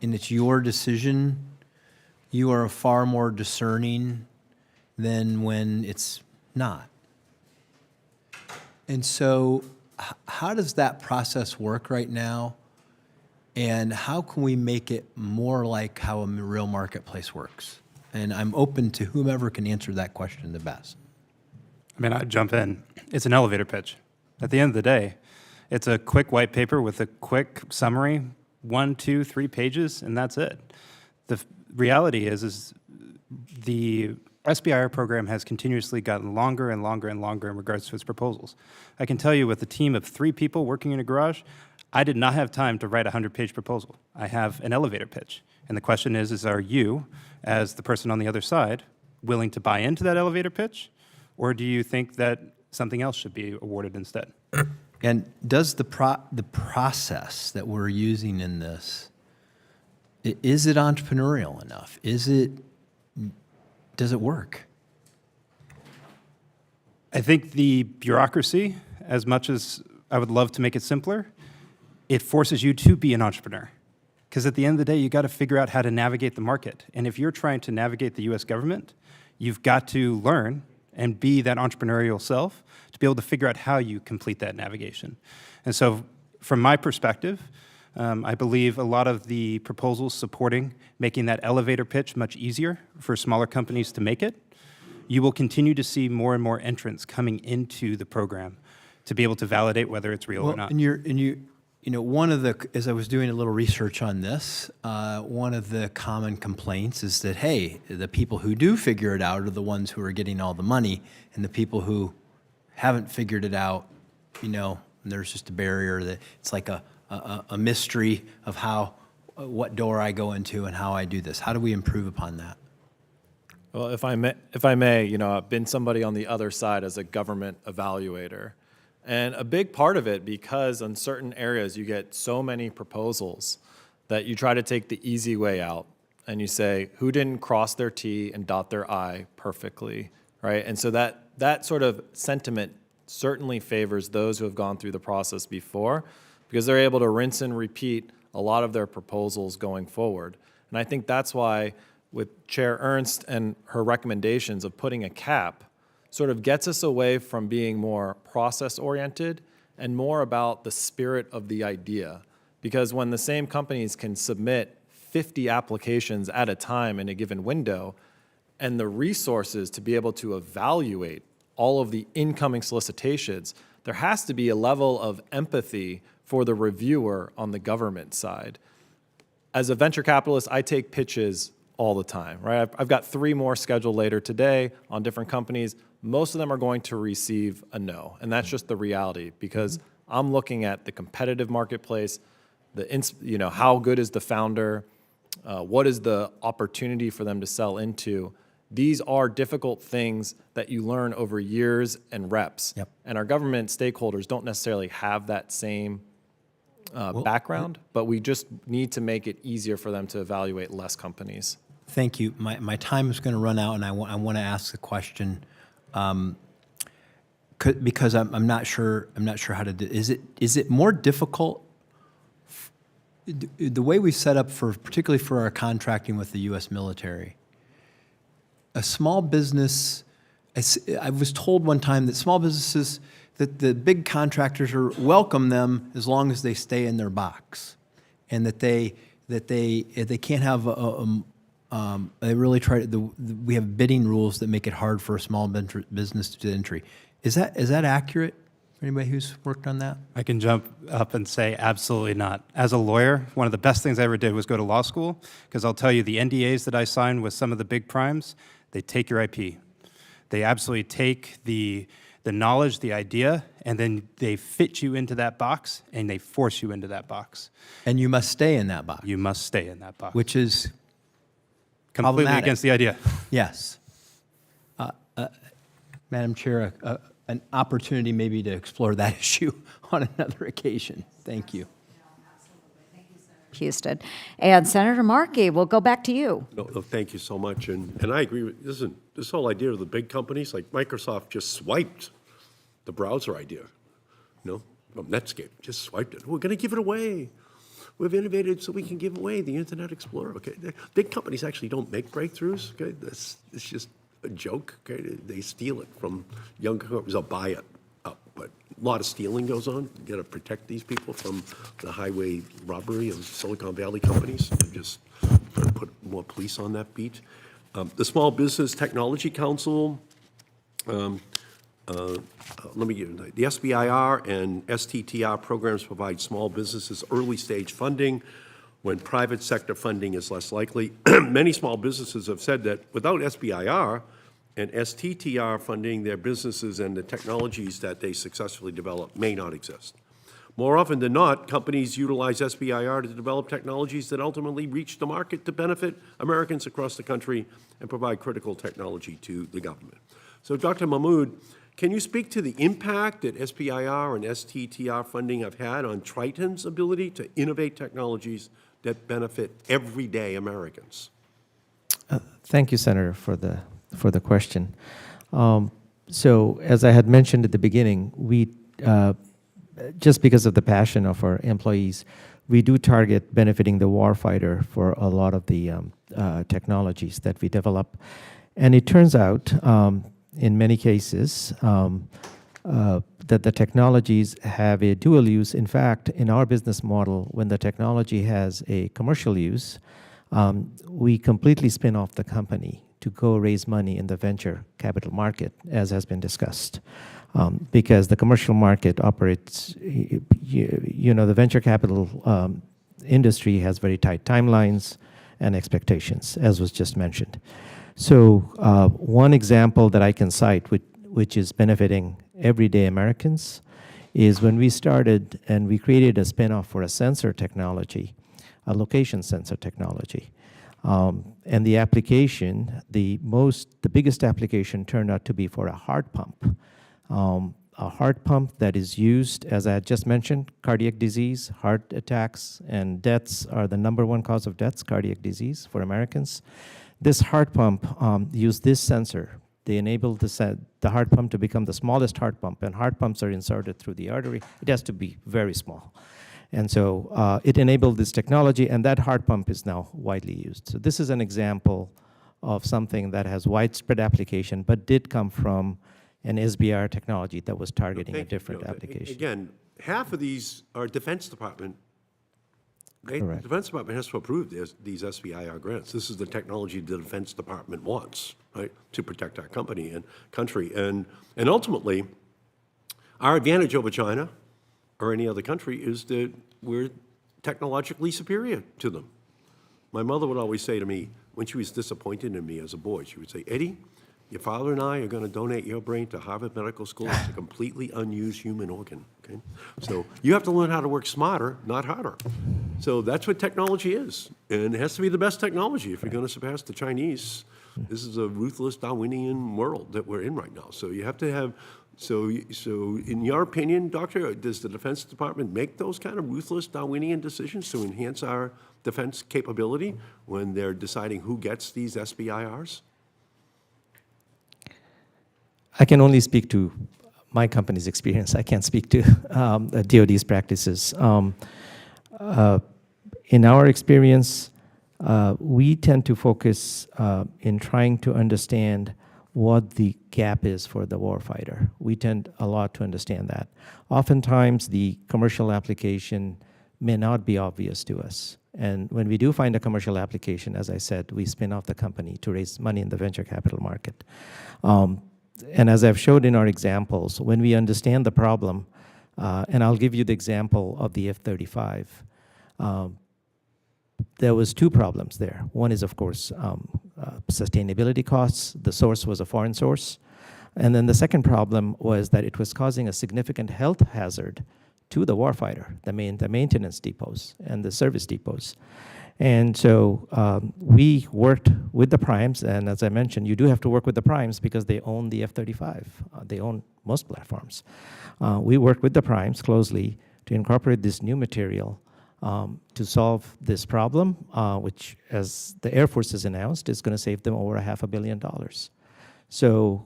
and it's your decision, you are far more discerning than when it's not. And so how does that process work right now? And how can we make it more like how a real marketplace works? And I'm open to whomever can answer that question the best. I mean, I'd jump in. It's an elevator pitch. At the end of the day, it's a quick white paper with a quick summary, 1, 2, 3 pages, and that's it. The reality is the SBIR program has continuously gotten longer and longer and longer in regards to its proposals. I can tell you, with a team of 3 people working in a garage, I did not have time to write a 100-page proposal. I have an elevator pitch. And the question is are you, as the person on the other side, willing to buy into that elevator pitch? Or do you think that something else should be awarded instead? And does the process that we're using in this, is it entrepreneurial enough? Does it work? I think the bureaucracy, as much as I would love to make it simpler, it forces you to be an entrepreneur. Because at the end of the day, you got to figure out how to navigate the market. And if you're trying to navigate the US government, you've got to learn and be that entrepreneurial self to be able to figure out how you complete that navigation. And so from my perspective, I believe a lot of the proposals supporting making that elevator pitch much easier for smaller companies to make it, you will continue to see more and more entrants coming into the program to be able to validate whether it's real or not. One of the, as I was doing a little research on this, one of the common complaints is that, hey, the people who do figure it out are the ones who are getting all the money, and the people who haven't figured it out, there's just a barrier that it's like a mystery of what door I go into and how I do this. How do we improve upon that? Well, if I may, I've been somebody on the other side as a government evaluator. And a big part of it, because in certain areas you get so many proposals that you try to take the easy way out and you say, who didn't cross their T and dot their I perfectly, right? And so that sort of sentiment certainly favors those who have gone through the process before, because they're able to rinse and repeat a lot of their proposals going forward. And I think that's why with Chair Ernst and her recommendations of putting a cap sort of gets us away from being more process-oriented and more about the spirit of the idea. Because when the same companies can submit 50 applications at a time in a given window, and the resources to be able to evaluate all of the incoming solicitations, there has to be a level of empathy for the reviewer on the government side. As a venture capitalist, I take pitches all the time, right? I've got 3 more scheduled later today on different companies. Most of them are going to receive a no, and that's just the reality, because I'm looking at the competitive marketplace, how good is the founder, what is the opportunity for them to sell into. These are difficult things that you learn over years and reps. Yep. And our government stakeholders don't necessarily have that same background, but we just need to make it easier for them to evaluate less companies. Thank you. My time is going to run out, and I want to ask the question because I'm not sure how to do. Is it more difficult the way we set up particularly for our contracting with the U.S. military? A small business, I was told one time that small businesses, that the big contractors welcome them as long as they stay in their box, and that they can't have they really try to. We have bidding rules that make it hard for a small business to entry. Is that accurate for anybody who's worked on that? I can jump up and say absolutely not. As a lawyer, one of the best things I ever did was go to law school, because I'll tell you, the NDAs that I signed with some of the big primes, they take your IP. They absolutely take the knowledge, the idea, and then they fit you into that box, and they force you into that box. And you must stay in that box. You must stay in that box. Which is completely problematic. Against the idea. Yes. Madam Chair, an opportunity maybe to explore that issue on another occasion. Thank you. Houston. And Senator Markey, we'll go back to you. No, thank you so much. And I agree with, this whole idea of the big companies, like Microsoft just swiped the browser idea, from Netscape, just swiped it. We're going to give it away. We've innovated so we can give away the Internet Explorer. Okay, big companies actually don't make breakthroughs. Okay, it's just a joke. Okay, they steal it from younger companies. They'll buy it up, but a lot of stealing goes on. You got to protect these people from the highway robbery of Silicon Valley companies. Just try to put more police on that beat. The Small Business Technology Council. Let me give you the SBIR and STTR programs provide small businesses early stage funding when private sector funding is less likely. Many small businesses have said that without SBIR and STTR funding, their businesses and the technologies that they successfully develop may not exist. More often than not, companies utilize SBIR to develop technologies that ultimately reach the market to benefit Americans across the country and provide critical technology to the government. So Dr. Mahmood Can you speak to the impact that SBIR and STTR funding have had on Triton's ability to innovate technologies that benefit everyday Americans? Thank you, Senator, for the question. So, as I had mentioned at the beginning, we just because of the passion of our employees, we do target benefiting the warfighter for a lot of the technologies that we develop, and it turns out, in many cases, that the technologies have a dual use. In fact, in our business model, when the technology has a commercial use, we completely spin off the company to go raise money in the venture capital market, as has been discussed. Because the commercial market operates, the venture capital industry has very tight timelines and expectations, as was just mentioned. So one example that I can cite, which is benefiting everyday Americans, is when we started and we created a spin-off for a sensor technology, a location sensor technology. And the application, the biggest application turned out to be for a heart pump. A heart pump that is used, as I had just mentioned, cardiac disease, heart attacks, and deaths are the #1 cause of deaths, cardiac disease for Americans. This heart pump used this sensor. They enabled the heart pump to become the smallest heart pump, and heart pumps are inserted through the artery. It has to be very small. And so it enabled this technology, and that heart pump is now widely used. So this is an example of something that has widespread application, but did come from an SBIR technology that was targeting a different application. Again, half of these are Defense Department. The Correct. Defense Department has to approve these SBIR grants. This is the technology the Defense Department wants, right, to protect our company and country. And ultimately, our advantage over China or any other country is that we're technologically superior to them. My mother would always say to me, when she was disappointed in me as a boy, she would say, "Eddie, your father and I are going to donate your brain to Harvard Medical School. It's a completely unused human organ." Okay? So you have to learn how to work smarter, not harder. So that's what technology is. And it has to be the best technology if you're going to surpass the Chinese. This is a ruthless Darwinian world that we're in right now. So you have to have, so in your opinion, Doctor, does the Defense Department make those kind of ruthless Darwinian decisions to enhance our defense capability when they're deciding who gets these SBIRs? I can only speak to my company's experience. I can't speak to DoD's practices. In our experience, we tend to focus in trying to understand what the gap is for the warfighter. We tend a lot to understand that. Oftentimes, the commercial application may not be obvious to us. And when we do find a commercial application, as I said, we spin off the company to raise money in the venture capital market. And as I've showed in our examples, when we understand the problem, and I'll give you the example of the F-35, there was 2 problems there. One is, of course, sustainability costs. The source was a foreign source. And then the second problem was that it was causing a significant health hazard to the warfighter, the maintenance depots and the service depots. And so we worked with the primes, and as I mentioned, you do have to work with the primes because they own the F-35. They own most platforms. We worked with the primes closely to incorporate this new material to solve this problem, which, as the Air Force has announced, is going to save them over $500 million. So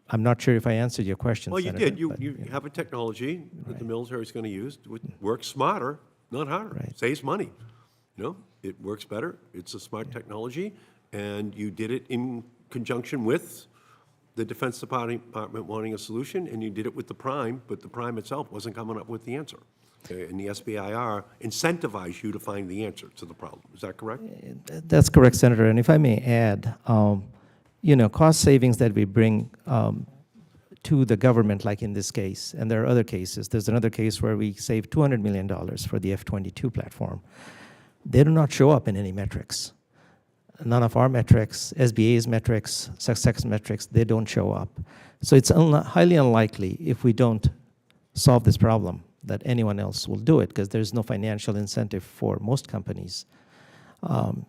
I'm not sure if I answered your question, Well, you Senator, did. You but, have a technology that the military is going to use. Works smarter, not harder. Right. Saves money. You know, it works better. It's a smart technology, and you did it in conjunction with the Defense Department wanting a solution, and you did it with the prime, but the prime itself wasn't coming up with the answer. Okay, and the SBIR incentivized you to find the answer to the problem. Is that correct? That's correct, Senator. And if I may add, cost savings that we bring to the government, like in this case, and there are other cases. There's another case where we saved $200 million for the F-22 platform. They do not show up in any metrics. None of our metrics, SBA's metrics, success metrics, they don't show up. So it's highly unlikely if we don't solve this problem that anyone else will do it, because there's no financial incentive for most companies to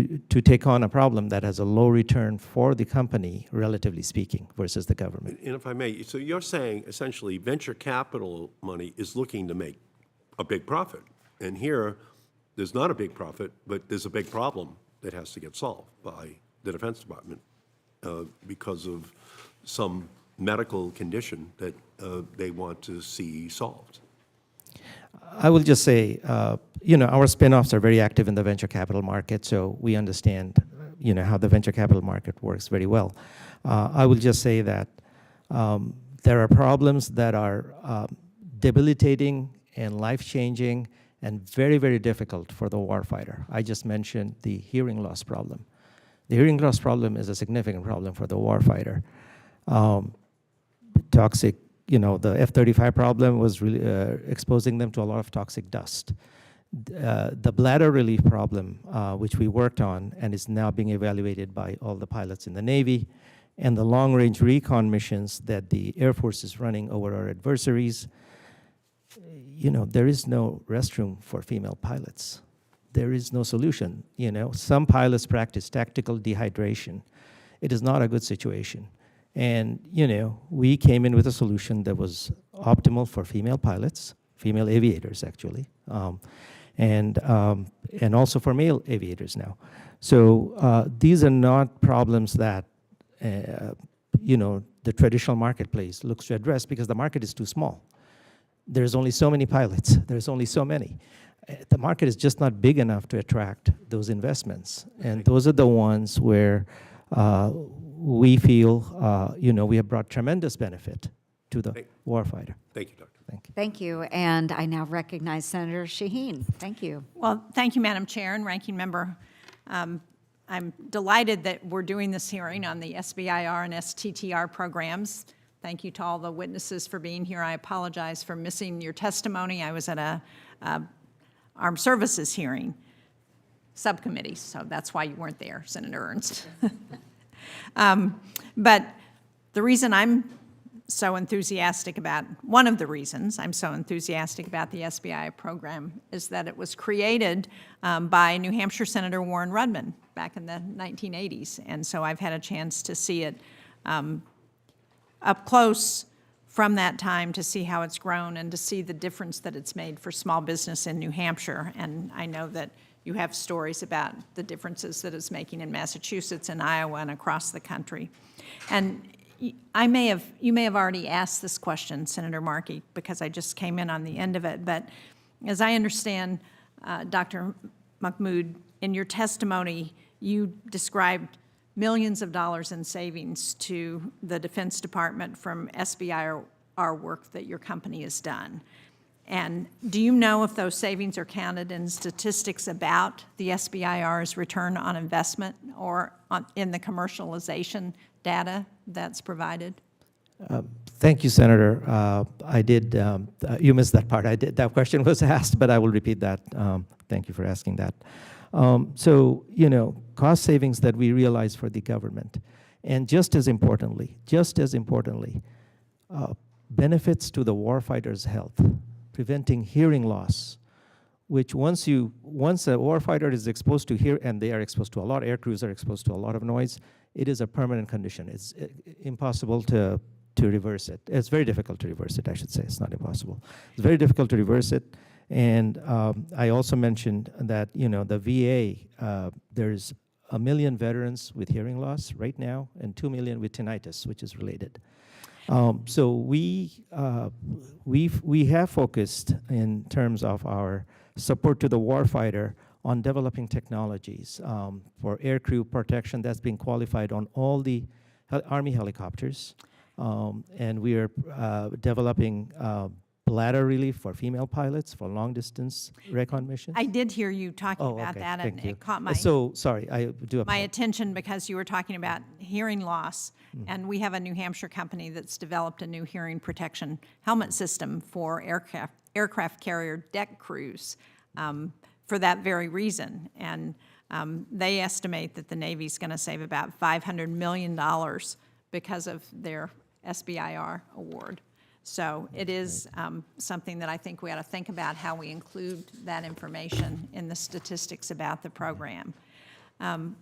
to take on a problem that has a low return for the company, relatively speaking, versus the government. And if I may, so you're saying essentially venture capital money is looking to make a big profit. And here, there's not a big profit, but there's a big problem that has to get solved by the Defense Department because of some medical condition that they want to see solved. I will just say, our spin-offs are very active in the venture capital market, so we understand, how the venture capital market works very well. I will just say that there are problems that are debilitating and life-changing and very, very difficult for the warfighter. I just mentioned the hearing loss problem. The hearing loss problem is a significant problem for the warfighter. Toxic, the F-35 problem was really exposing them to a lot of toxic dust. The bladder relief problem, which we worked on and is now being evaluated by all the pilots in the Navy, and the long-range recon missions that the Air Force is running over our adversaries, there is no restroom for female pilots. There is no solution. Some pilots practice tactical dehydration. It is not a good situation. And, we came in with a solution that was optimal for female pilots, female aviators, actually, and also for male aviators now. So these are not problems that, the traditional marketplace looks to address because the market is too small. There's only so many pilots. There's only so many. The market is just not big enough to attract those investments. And those are the ones where we feel, we have brought tremendous benefit to the warfighter. Thank you, Doctor. Thank you. Thank you. And I now recognize Senator Shaheen. Thank you. Well, thank you, Madam Chair and Ranking Member. I'm delighted that we're doing this hearing on the SBIR and STTR programs. Thank you to all the witnesses for being here. I apologize for missing your testimony. I was at a Armed Services hearing subcommittee, so that's why you weren't there, Senator Ernst. But the reason I'm so enthusiastic about, one of the reasons I'm so enthusiastic about the SBI program is that it was created by New Hampshire Senator Warren Rudman back in the 1980s. And so I've had a chance to see it up close from that time, to see how it's grown and to see the difference that it's made for small business in New Hampshire. And I know that you have stories about the differences that it's making in Massachusetts and Iowa and across the country. And you may have already asked this question, Senator Markey, because I just came in on the end of it. But as I understand, Dr. Mahmood, in your testimony, you described millions of dollars in savings to the Defense Department from SBIR work that your company has done. And do you know if those savings are counted in statistics about the SBIR's return on investment or in the commercialization data that's provided? Thank you, Senator. I did, you missed that part. That question was asked, but I will repeat that. Thank you for asking that. So, cost savings that we realize for the government, and just as importantly, benefits to the warfighter's health, preventing hearing loss, which once a warfighter is exposed to and they are exposed to a lot, air crews are exposed to a lot of noise, it is a permanent condition. It's impossible to reverse it. It's very difficult to reverse it, I should say. It's not impossible. It's very difficult to reverse it. And I also mentioned that, the VA, there's 1 million veterans with hearing loss right now and 2 million with tinnitus, which is related. So we have focused in terms of our support to the warfighter on developing technologies for aircrew protection that's being qualified on all the Army helicopters. And we are developing bladder relief for female pilots for long-distance recon missions. I did hear you talking about that, and it caught my sorry, I do my attention because you were talking about hearing loss, and we have a New Hampshire company that's developed a new hearing protection helmet system for aircraft carrier deck crews for that very reason. And they estimate that the Navy's going to save about $500 million because of their SBIR award. So it is something that I think we ought to think about how we include that information in the statistics about the program. Mr.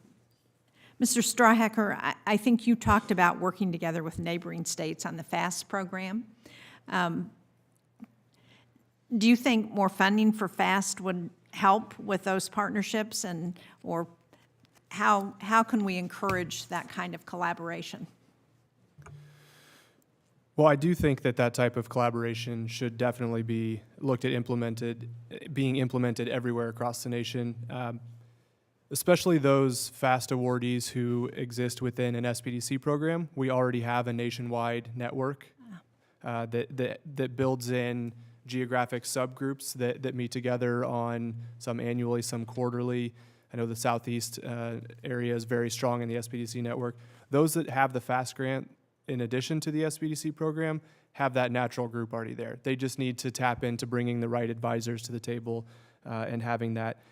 Strawhecker, I think you talked about working together with neighboring states on the FAST program. Do you think more funding for FAST would help with those partnerships, or how can we encourage that kind of collaboration? Well, I do think that type of collaboration should definitely be looked at being implemented everywhere across the nation, especially those FAST awardees who exist within an SBDC program. We already have a nationwide network that builds in geographic subgroups that meet together on some annually, some quarterly. I know the Southeast area is very strong in the SBDC network. Those that have the FAST grant, in addition to the SBDC program, have that natural group already there. They just need to tap into bringing the right advisors to the table and having that.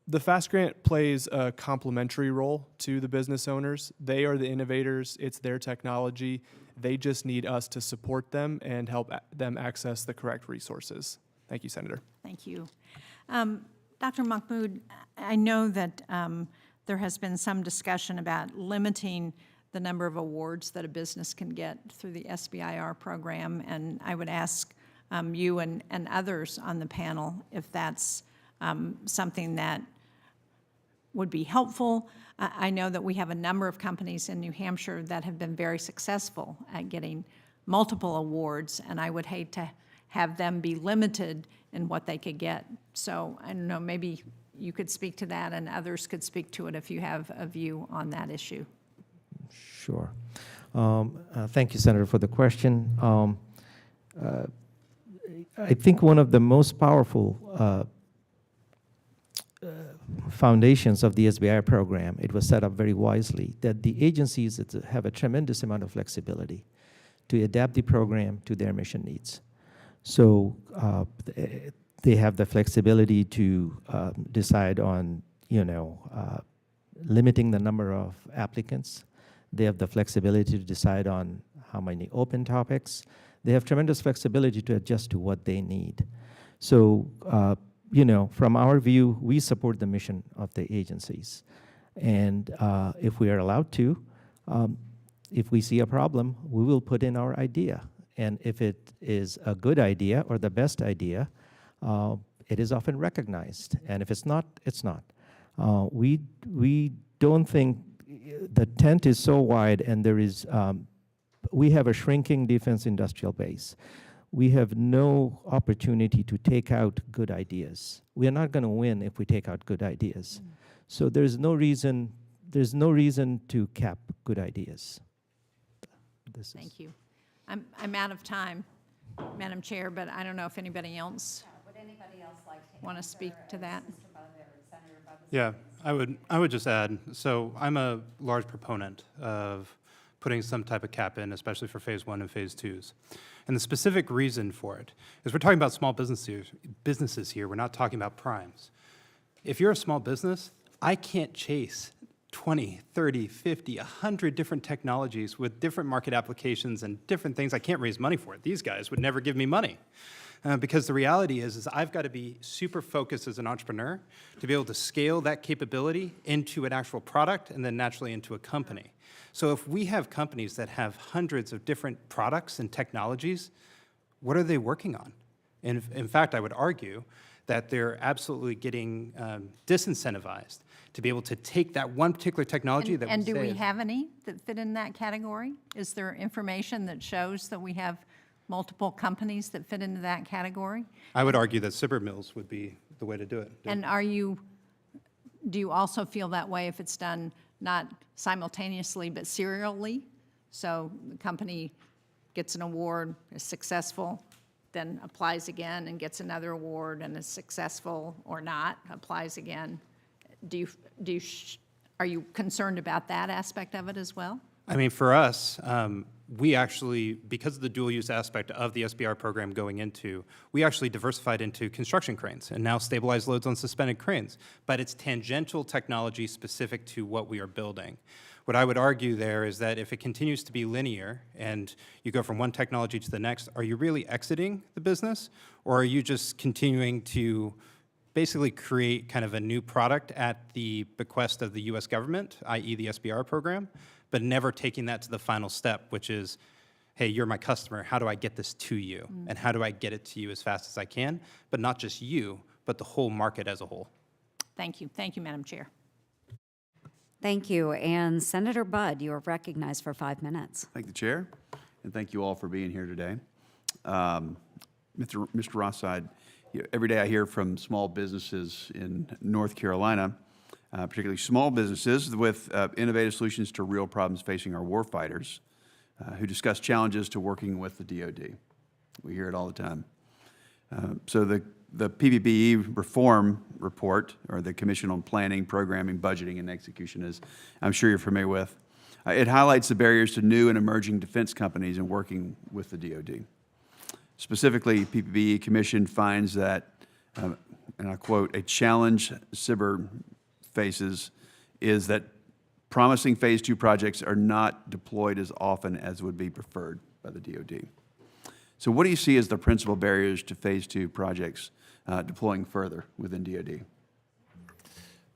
The FAST grant plays a complementary role to the business owners. They are the innovators. It's their technology. They just need us to support them and help them access the correct resources. Thank you, Senator. Thank you. Dr. Mahmood, I know that there has been some discussion about limiting the number of awards that a business can get through the SBIR program, and I would ask you and others on the panel if that's something that would be helpful. I know that we have a number of companies in New Hampshire that have been very successful at getting multiple awards, and I would hate to have them be limited in what they could get. So I don't know, maybe you could speak to that and others could speak to it if you have a view on that issue. Sure. Thank you, Senator, for the question. I think one of the most powerful foundations of the SBIR program, it was set up very wisely, that the agencies have a tremendous amount of flexibility to adapt the program to their mission needs. So they have the flexibility to decide on, limiting the number of applicants. They have the flexibility to decide on how many open topics. They have tremendous flexibility to adjust to what they need. So, from our view, we support the mission of the agencies. And if we are allowed to, if we see a problem, we will put in our idea. And if it is a good idea or the best idea, it is often recognized. And if it's not, it's not. We don't think the tent is so wide, and there is, we have a shrinking defense industrial base. We have no opportunity to take out good ideas. We are not going to win if we take out good ideas. So there's no reason to cap good ideas. Thank you. I'm out of time, Madam Chair, but I don't know if anybody else Would anybody else like to want to speak to that? Yeah, I would just add, so I'm a large proponent of putting some type of cap in, especially for phase 1 and phase 2s. And the specific reason for it is we're talking about small businesses here. We're not talking about primes. If you're a small business, I can't chase 20, 30, 50, 100 different technologies with different market applications and different things. I can't raise money for it. These guys would never give me money. Because the reality is I've got to be super focused as an entrepreneur to be able to scale that capability into an actual product and then naturally into a company. So if we have companies that have hundreds of different products and technologies, what are they working on? And in fact, I would argue that they're absolutely getting disincentivized to be able to take that one particular technology that And do we have any that fit in that category? Is there information that shows that we have multiple companies that fit into that category? I would argue that Sibber Mills would be the way to do it. And do you also feel that way if it's done not simultaneously but serially? So the company gets an award, is successful, then applies again and gets another award and is successful or not, applies again. Are you concerned about that aspect of it as well? I mean, for us, we actually, because of the dual-use aspect of the SBIR program going into, we actually diversified into construction cranes and now stabilized loads on suspended cranes. But it's tangential technology specific to what we are building. What I would argue there is that if it continues to be linear and you go from one technology to the next, are you really exiting the business? Or are you just continuing to basically create kind of a new product at the bequest of the US government, i.e. the SBIR program, but never taking that to the final step, which is, hey, you're my customer, how do I get this to you? And how do I get it to you as fast as I can? But not just you, but the whole market as a whole. Thank you. Thank you, Madam Chair. Thank you. And Senator Budd, you are recognized for 5 minutes. Thank the chair, and thank you all for being here today. Mr. Rothside, every day I hear from small businesses in North Carolina, particularly small businesses with innovative solutions to real problems facing our warfighters, who discuss challenges to working with the DoD. We hear it all the time. So the PPBE reform report, or the Commission on Planning, Programming, Budgeting, and Execution, is I'm sure you're familiar with. It highlights the barriers to new and emerging defense companies in working with the DoD. Specifically, PPBE Commission finds that, and I quote, a challenge SBIR faces is that promising Phase 2 projects are not deployed as often as would be preferred by the DoD. So what do you see as the principal barriers to Phase 2 projects deploying further within DoD?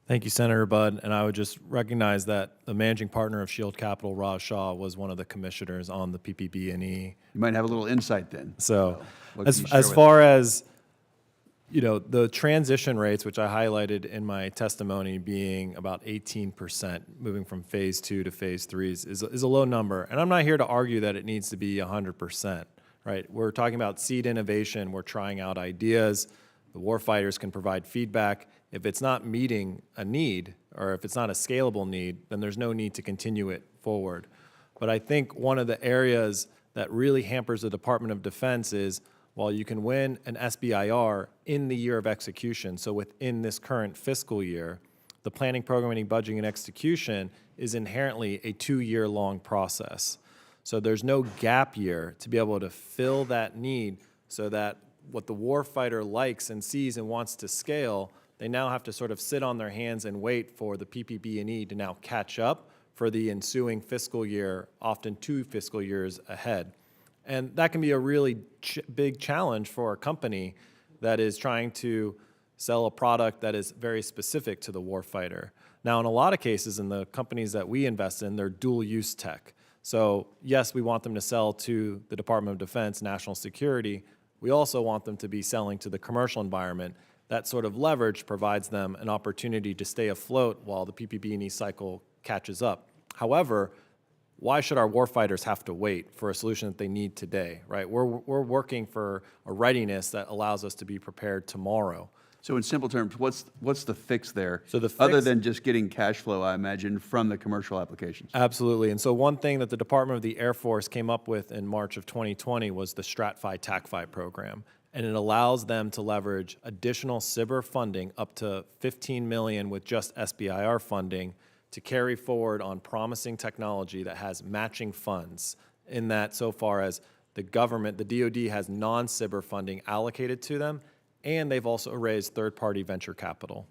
Thank you, Senator Budd. And I would just recognize that the managing partner of Shield Capital, Raj Shah, was one of the commissioners on the PPB&E. You might have a little insight then. So What as can you share with far as, the transition rates, which I highlighted in my testimony being about 18%, moving from Phase 2 to Phase 3 is a low number. And I'm not here to argue that it needs to be 100%, right? We're talking about seed innovation. We're trying out ideas. The warfighters can provide feedback. If it's not meeting a need, or if it's not a scalable need, then there's no need to continue it forward. But I think one of the areas that really hampers the Department of Defense is, while you can win an SBIR in the year of execution, so within this current fiscal year, the planning, programming, budgeting, and execution is inherently a 2-year-long process. So there's no gap year to be able to fill that need so that what the warfighter likes and sees and wants to scale, they now have to sort of sit on their hands and wait for the PPB&E to now catch up for the ensuing fiscal year, often 2 fiscal years ahead. And that can be a really big challenge for a company that is trying to sell a product that is very specific to the warfighter. Now, in a lot of cases, in the companies that we invest in, they're dual-use tech. So yes, we want them to sell to the Department of Defense, national security. We also want them to be selling to the commercial environment. That sort of leverage provides them an opportunity to stay afloat while the PPB&E cycle catches up. However, why should our warfighters have to wait for a solution that they need today, right? We're working for a readiness that allows us to be prepared tomorrow. So in simple terms, what's the fix there? So the other fix- than just getting cash flow, I imagine, from the commercial applications. Absolutely. And so one thing that the Department of the Air Force came up with in March of 2020 was the StratFi TACFi program. And it allows them to leverage additional SBIR funding up to $15 million with just SBIR funding to carry forward on promising technology that has matching funds, in that so far as the government, the DoD, has non-SBIR funding allocated to them, and they've also raised third-party venture capital.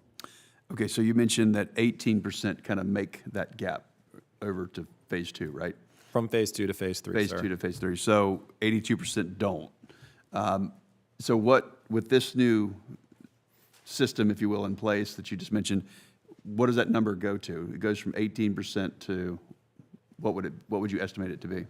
Okay, so you mentioned that 18% kind of make that gap over to Phase 2, right? From Phase 2 to Phase 3, Phase sir. 2 to Phase 3. So 82% don't. So what, with this new system, if you will, in place that you just mentioned, what does that number go to? It goes from 18% to what would you estimate it to be?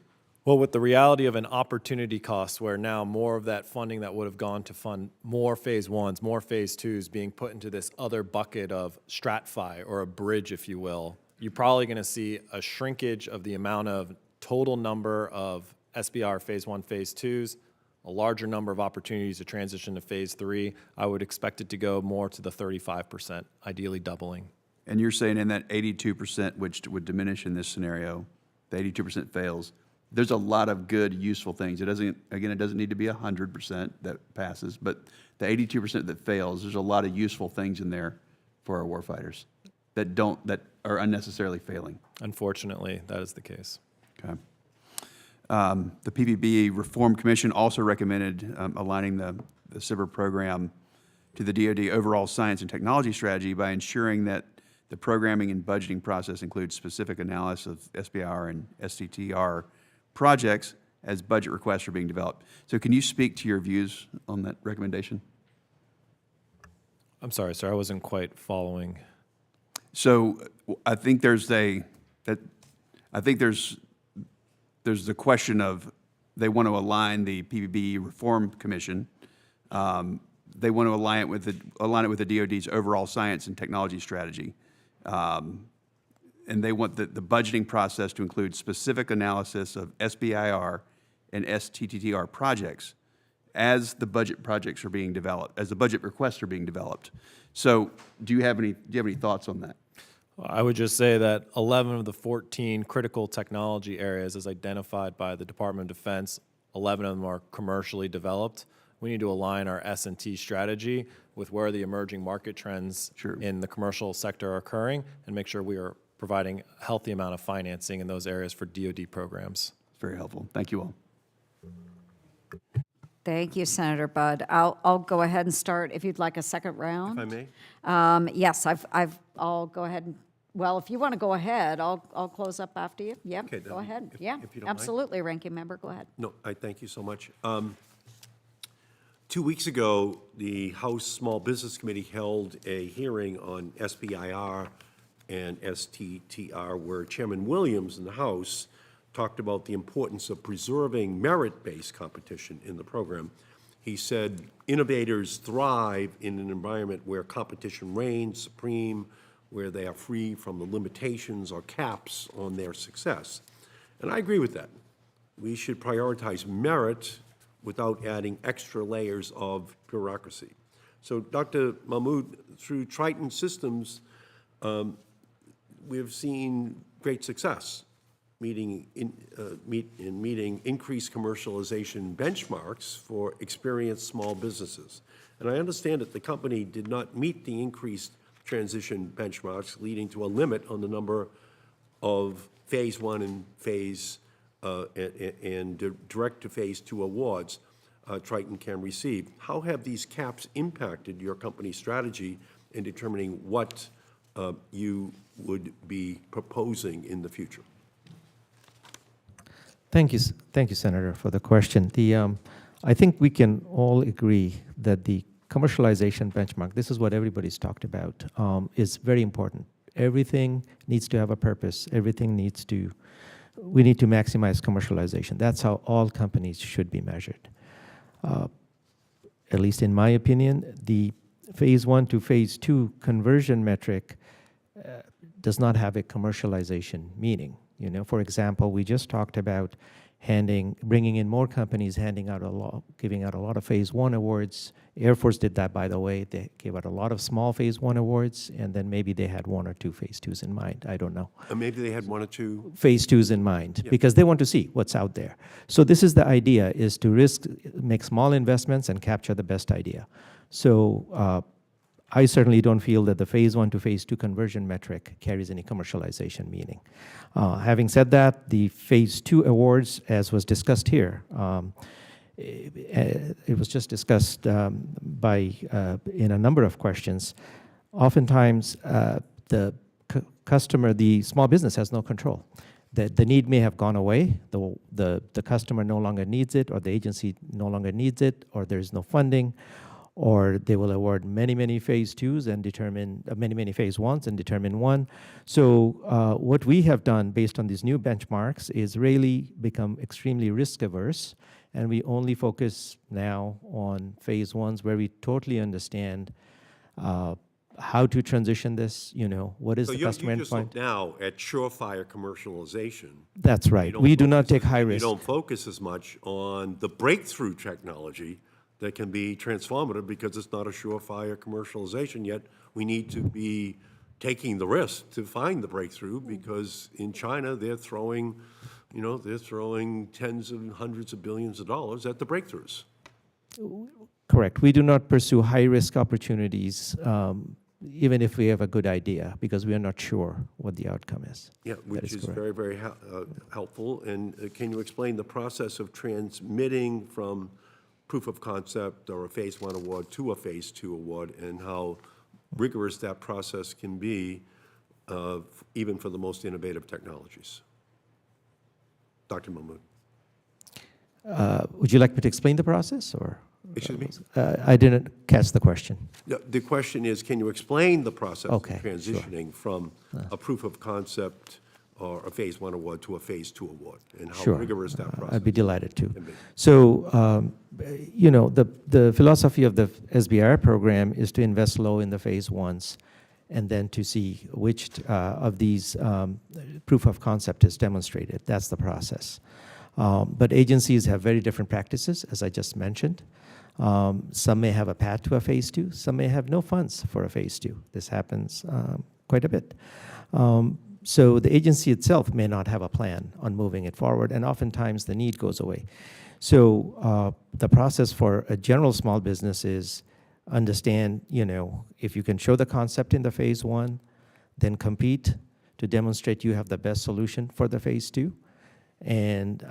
Well, with the reality of an opportunity cost, where now more of that funding that would have gone to fund more Phase 1s, more Phase 2s being put into this other bucket of StratFi, or a bridge, if you will, you're probably going to see a shrinkage of the amount of total number of SBIR Phase 1, Phase 2s, a larger number of opportunities to transition to Phase 3. I would expect it to go more to the 35%, ideally doubling. And you're saying in that 82%, which would diminish in this scenario, the 82% fails, there's a lot of good, useful things. It doesn't need to be 100% that passes, but the 82% that fails, there's a lot of useful things in there for our warfighters that are unnecessarily failing. Unfortunately, that is the case. Okay. The PPBE Reform Commission also recommended aligning the SBIR program to the DoD overall science and technology strategy by ensuring that the programming and budgeting process includes specific analysis of SBIR and STTR projects as budget requests are being developed. So can you speak to your views on that recommendation? I'm sorry, sir, I wasn't quite following. So I think there's the question of they want to align the PPP Reform Commission. They want to align it with the DoD's overall science and technology strategy. And they want the budgeting process to include specific analysis of SBIR and STTR projects as the budget projects are being developed, as the budget requests are being developed. So do you have any thoughts on that? I would just say that 11 of the 14 critical technology areas as identified by the Department of Defense, 11 of them are commercially developed. We need to align our S&T strategy with where the emerging market trends in the commercial sector are occurring and make sure we are providing a healthy amount of financing in those areas for DoD programs. It's very helpful. Thank you all. Thank you, Senator Budd. I'll go ahead and start if you'd like a second round. If I may? Yes, I'll go ahead and, well, if you want to go ahead, I'll close up after you. Yep, Okay, go then, ahead. if Yeah, you don't mind. absolutely, Ranking Member, go ahead. No, I thank you so much. 2 weeks ago, the House Small Business Committee held a hearing on SBIR and STTR, where Chairman Williams in the House talked about the importance of preserving merit-based competition in the program. He said innovators thrive in an environment where competition reigns supreme, where they are free from the limitations or caps on their success. And I agree with that. We should prioritize merit without adding extra layers of bureaucracy. So, Dr. Mahmood, through Triton Systems, we've seen great success meeting increased commercialization benchmarks for experienced small businesses. And I understand that the company did not meet the increased transition benchmarks, leading to a limit on the number of Phase 1 and Phase and direct to Phase 2 awards Triton can receive. How have these caps impacted your company's strategy in determining what you would be proposing in the future? Thank you, Senator, for the question. I think we can all agree that the commercialization benchmark, this is what everybody's talked about, is very important. Everything needs to have a purpose. We need to maximize commercialization. That's how all companies should be measured. At least in my opinion, the Phase 1 to Phase 2 conversion metric does not have a commercialization meaning. You know, for example, we just talked about bringing in more companies, giving out a lot of Phase 1 awards. Air Force did that, by the way. They gave out a lot of small Phase 1 awards, and then maybe they had 1 or 2 Phase 2s in mind. I don't know. Maybe they had 1 or 2 Phase 2s in mind, because they want to see what's out there. So this is the idea, is to make small investments and capture the best idea. So I certainly don't feel that the Phase 1 to Phase 2 conversion metric carries any commercialization meaning. Having said that, the Phase 2 awards, as was discussed here, it was just discussed in a number of questions. Oftentimes, the customer, the small business, has no control. The need may have gone away, the customer no longer needs it, or the agency no longer needs it, or there's no funding, or they will award many Phase 2s and determine many Phase 1s and determine 1. So what we have done based on these new benchmarks is really become extremely risk averse, and we only focus now on Phase 1s where we totally understand how to transition this, what is the customer endpoint. So you just look endpoint. now at surefire commercialization. That's right. We do not take high risk. You don't focus as much on the breakthrough technology that can be transformative because it's not a surefire commercialization, yet we need to be taking the risk to find the breakthrough, because in China they're throwing tens of hundreds of billions of dollars at the breakthroughs. Correct. We do not pursue high-risk opportunities, even if we have a good idea, because we are not sure what the outcome is. Yeah, which is correct. very helpful. And can you explain the process of transmitting from proof of concept or a Phase 1 award to a Phase 2 award, and how rigorous that process can be, even for the most innovative technologies? Dr. Mahmood. Would you like me to explain the process, or? Excuse me? I didn't catch the question. The question is, can you explain the process of Okay, sure. transitioning from a proof of concept or a Phase 1 award to a Phase 2 award, and how Sure. rigorous that process I'd be delighted to. can be? So, you know, the philosophy of the SBIR program is to invest low in the phase ones and then to see which of these proof of concept is demonstrated. That's the process. But agencies have very different practices, as I just mentioned. Some may have a path to a phase 2. Some may have no funds for a phase 2. This happens quite a bit. So the agency itself may not have a plan on moving it forward, and oftentimes the need goes away. So the process for a general small business is understand, you know, if you can show the concept in the phase 1, then compete to demonstrate you have the best solution for the phase 2. And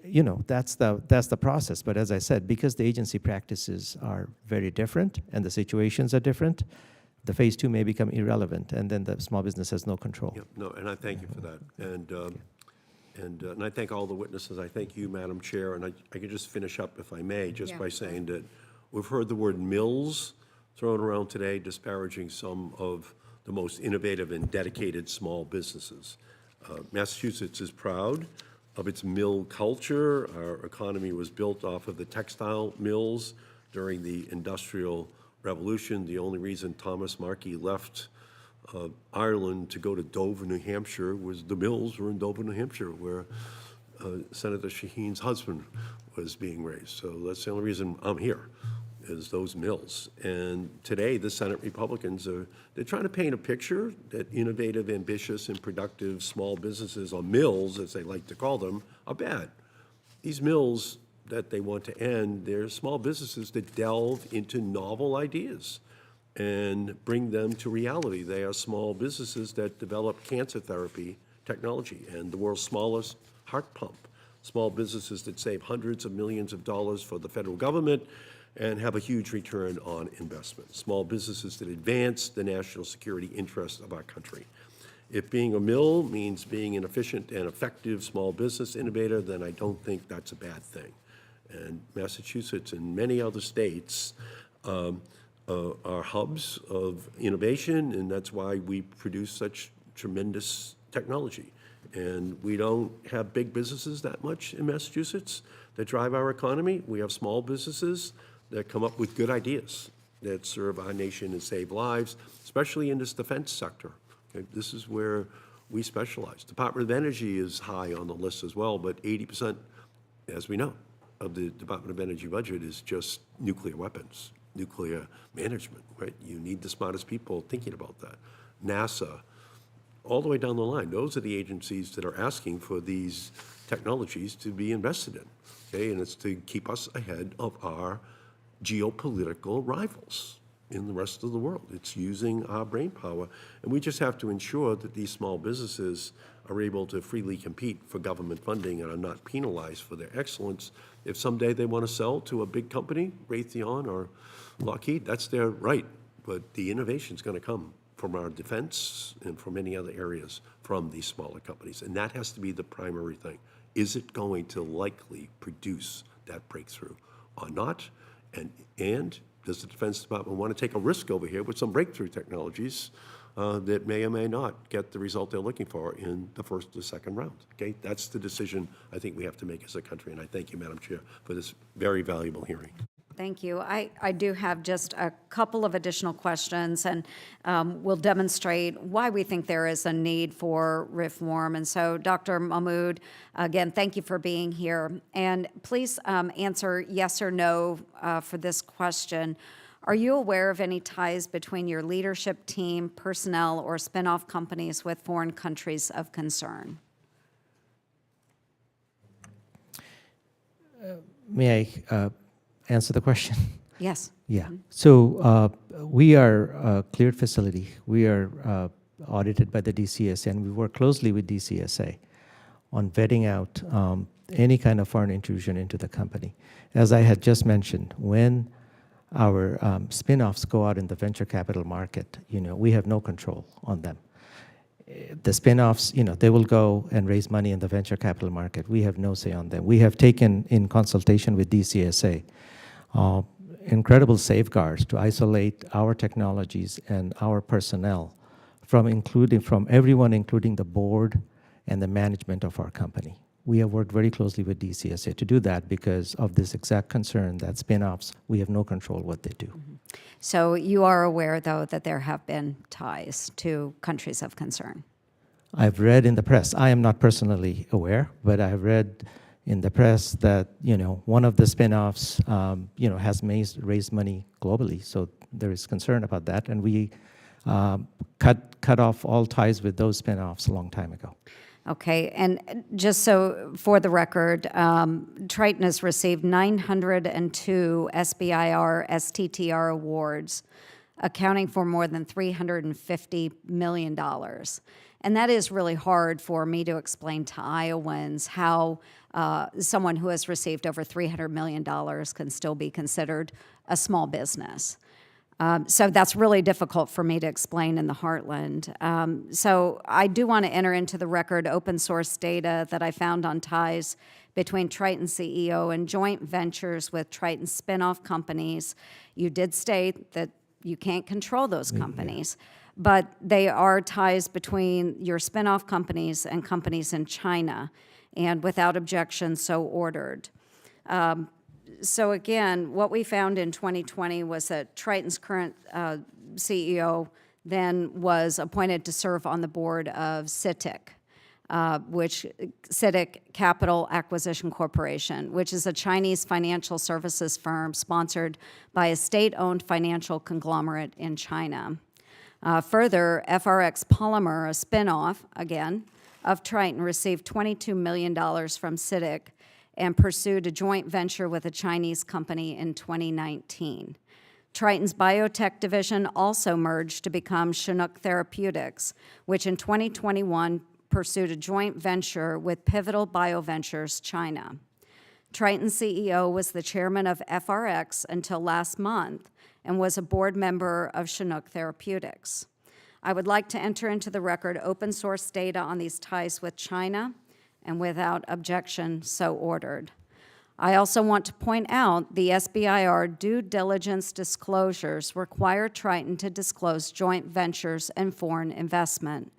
you know, that's the process. But as I said, because the agency practices are very different and the situations are different, the phase 2 may become irrelevant, and then the small business has no control. Yeah, no, and I thank you for that. And I thank all the witnesses. I thank you, Madam Chair, and I could just finish up, if I may, just by saying that we've heard the word mills thrown around today, disparaging some of the most innovative and dedicated small businesses. Massachusetts is proud of its mill culture. Our economy was built off of the textile mills during the Industrial Revolution. The only reason Thomas Markey left Ireland to go to Dover, New Hampshire, was the mills were in Dover, New Hampshire, where Senator Shaheen's husband was being raised. So that's the only reason I'm here, is those mills. And today, the Senate Republicans they're trying to paint a picture that innovative, ambitious, and productive small businesses, or mills, as they like to call them, are bad. These mills that they want to end, they're small businesses that delve into novel ideas and bring them to reality. They are small businesses that develop cancer therapy technology and the world's smallest heart pump. Small businesses that save hundreds of millions of dollars for the federal government and have a huge return on investment. Small businesses that advance the national security interests of our country. If being a mill means being an efficient and effective small business innovator, then I don't think that's a bad thing. And Massachusetts and many other states are hubs of innovation, and that's why we produce such tremendous technology. And we don't have big businesses that much in Massachusetts that drive our economy. We have small businesses that come up with good ideas that serve our nation and save lives, especially in this defense sector. Okay, this is where we specialize. Department of Energy is high on the list as well, but 80%, as we know, of the Department of Energy budget is just nuclear weapons, nuclear management, right? You need the smartest people thinking about that. NASA, all the way down the line, those are the agencies that are asking for these technologies to be invested in, okay? And it's to keep us ahead of our geopolitical rivals in the rest of the world. It's using our brain power, and we just have to ensure that these small businesses are able to freely compete for government funding and are not penalized for their excellence. If someday they want to sell to a big company, Raytheon or Lockheed, that's their right, but the innovation's going to come from our defense and from many other areas from these smaller companies, and that has to be the primary thing. Is it going to likely produce that breakthrough or not? And does the Defense Department want to take a risk over here with some breakthrough technologies that may or may not get the result they're looking for in the first or second round? Okay, that's the decision I think we have to make as a country, and I thank you, Madam Chair, for this very valuable hearing. Thank you. I do have just a couple of additional questions, and we'll demonstrate why we think there is a need for reform. And so, Dr. Mahmood, again, thank you for being here. And please answer yes or no for this question. Are you aware of any ties between your leadership team, personnel, or spinoff companies with foreign countries of concern? May I answer the question? Yes. Yeah. So we are a cleared facility. We are audited by the DCSA, and we work closely with DCSA on vetting out any kind of foreign intrusion into the company. As I had just mentioned, when our spin-offs go out in the venture capital market, you know, we have no control on them. The spin-offs, you know, they will go and raise money in the venture capital market. We have no say on them. We have taken, in consultation with DCSA, incredible safeguards to isolate our technologies and our personnel from everyone, including the board and the management of our company. We have worked very closely with DCSA to do that because of this exact concern that spin-offs, we have no control what they do. So you are aware, though, that there have been ties to countries of concern? I've read in the press, I am not personally aware, but I've read in the press that, one of the spin-offs, has raised money globally. So there is concern about that. And we cut off all ties with those spin-offs a long time ago. Okay, and just so for the record, Triton has received 902 SBIR-STTR awards, accounting for more than $350 million. And that is really hard for me to explain to Iowans how someone who has received over $300 million can still be considered a small business. So that's really difficult for me to explain in the heartland. So I do want to enter into the record open source data that I found on ties between Triton CEO and joint ventures with Triton spinoff companies. You did state that you can't control those companies, but they are ties between your spinoff companies and companies in China, and without objection, so ordered. So again, what we found in 2020 was that Triton's current CEO then was appointed to serve on the board of CITIC, CITIC Capital Acquisition Corporation, which is a Chinese financial services firm sponsored by a state-owned financial conglomerate in China. Further, FRX Polymer, a spinoff, again, of Triton, received $22 million from CITIC and pursued a joint venture with a Chinese company in 2019. Triton's biotech division also merged to become Chinook Therapeutics, which in 2021 pursued a joint venture with Pivotal BioVentures China. Triton's CEO was the chairman of FRX until last month and was a board member of Chinook Therapeutics. I would like to enter into the record open source data on these ties with China, and without objection, so ordered. I also want to point out the SBIR due diligence disclosures require Triton to disclose joint ventures and foreign investment.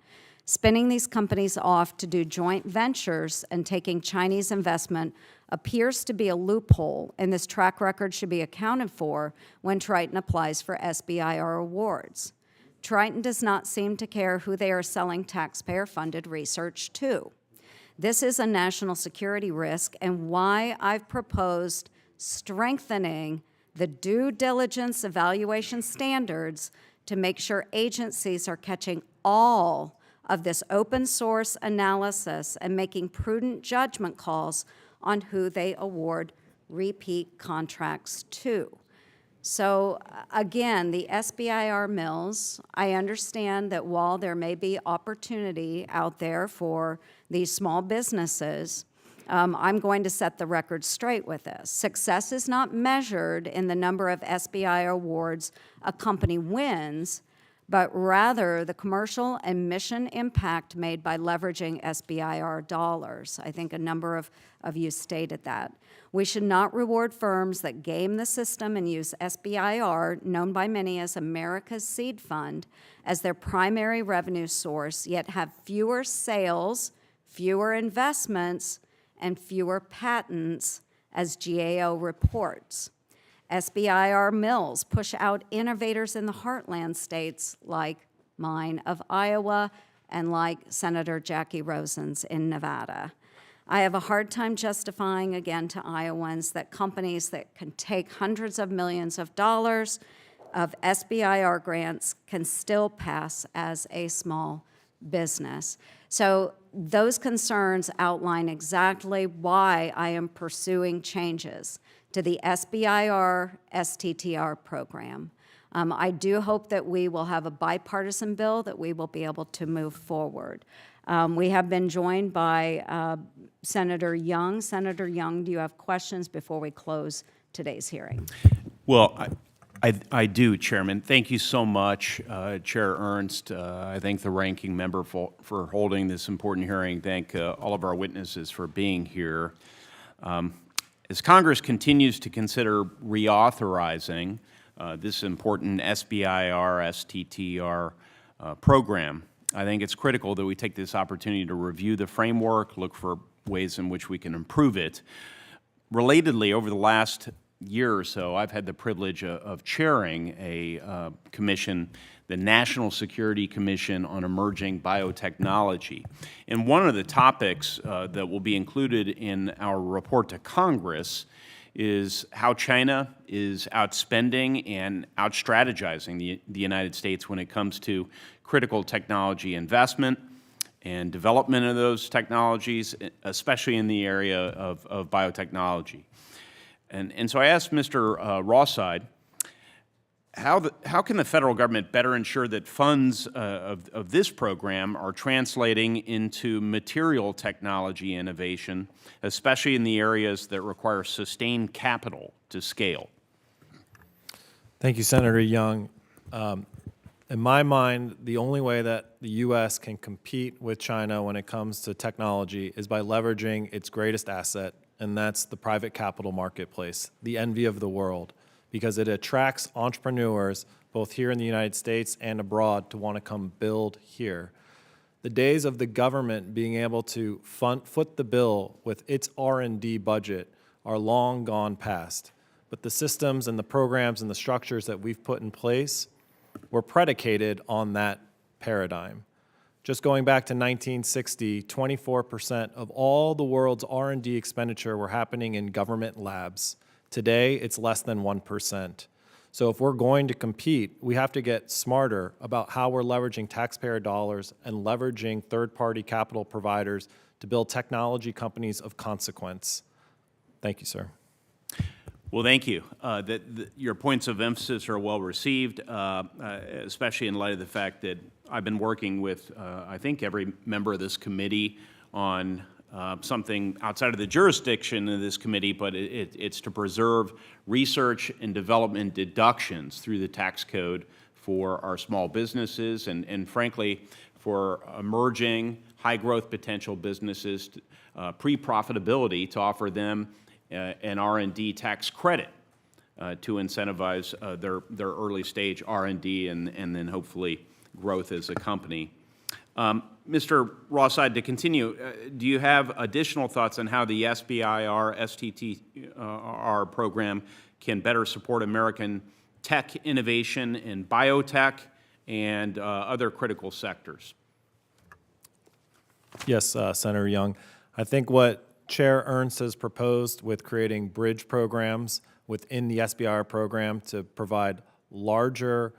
Spinning these companies off to do joint ventures and taking Chinese investment appears to be a loophole, and this track record should be accounted for when Triton applies for SBIR awards. Triton does not seem to care who they are selling taxpayer-funded research to. This is a national security risk, and why I've proposed strengthening the due diligence evaluation standards to make sure agencies are catching all of this open source analysis and making prudent judgment calls on who they award repeat contracts to. So again, the SBIR mills, I understand that while there may be opportunity out there for these small businesses, I'm going to set the record straight with this. Success is not measured in the number of SBIR awards a company wins, but rather the commercial and mission impact made by leveraging SBIR dollars. I think a number of you stated that. We should not reward firms that game the system and use SBIR, known by many as America's Seed Fund, as their primary revenue source, yet have fewer sales, fewer investments, and fewer patents, as GAO reports. SBIR mills push out innovators in the heartland states like mine of Iowa and like Senator Jackie Rosen's in Nevada. I have a hard time justifying again to Iowans that companies that can take hundreds of millions of dollars of SBIR grants can still pass as a small business. So those concerns outline exactly why I am pursuing changes to the SBIR-STTR program. I do hope that we will have a bipartisan bill that we will be able to move forward. We have been joined by Senator Young. Senator Young, do you have questions before we close today's hearing? Well, I do, Chairman. Thank you so much, Chair Ernst. I thank the ranking member for holding this important hearing. Thank all of our witnesses for being here. As Congress continues to consider reauthorizing this important SBIR-STTR program, I think it's critical that we take this opportunity to review the framework, look for ways in which we can improve it. Relatedly, over the last year or so, I've had the privilege of chairing a commission, the National Security Commission on Emerging Biotechnology. And one of the topics that will be included in our report to Congress is how China is outspending and outstrategizing the United States when it comes to critical technology investment and development of those technologies, especially in the area of biotechnology. And so I asked Mr. Rawside, how can the federal government better ensure that funds of this program are translating into material technology innovation, especially in the areas that require sustained capital to scale? Thank you, Senator Young. In my mind, the only way that the U.S. can compete with China when it comes to technology is by leveraging its greatest asset, and that's the private capital marketplace, the envy of the world, because it attracts entrepreneurs both here in the United States and abroad to want to come build here. The days of the government being able to foot the bill with its R&D budget are long gone past, but the systems and the programs and the structures that we've put in place were predicated on that paradigm. Just going back to 1960, 24% of all the world's R&D expenditure were happening in government labs. Today, it's less than 1%. So if we're going to compete, we have to get smarter about how we're leveraging taxpayer dollars and leveraging third-party capital providers to build technology companies of consequence. Thank you, sir. Well, thank you. Your points of emphasis are well received, especially in light of the fact that I've been working with, I think, every member of this committee on something outside of the jurisdiction of this committee, but it's to preserve research and development deductions through the tax code for our small businesses and frankly, for emerging high-growth potential businesses, pre-profitability, to offer them an R&D tax credit to incentivize their early stage R&D and then hopefully growth as a company. Mr. Rawside, to continue, do you have additional thoughts on how the SBIR-STTR program can better support American tech innovation in biotech and other critical sectors? Yes, Senator Young. I think what Chair Ernst has proposed with creating bridge programs within the SBIR program to provide larger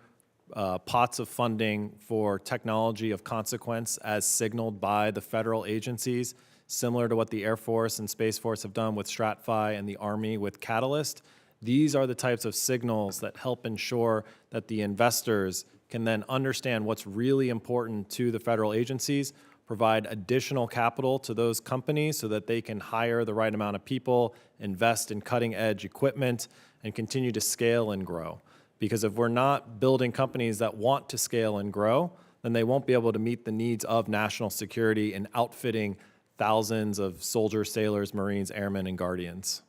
pots of funding for technology of consequence as signaled by the federal agencies, similar to what the Air Force and Space Force have done with StratFi and the Army with Catalyst. These are the types of signals that help ensure that the investors can then understand what's really important to the federal agencies, provide additional capital to those companies so that they can hire the right amount of people, invest in cutting-edge equipment, and continue to scale and grow. Because if we're not building companies that want to scale and grow, then they won't be able to meet the needs of national security and outfitting thousands of soldiers, sailors, Marines, airmen, and guardians.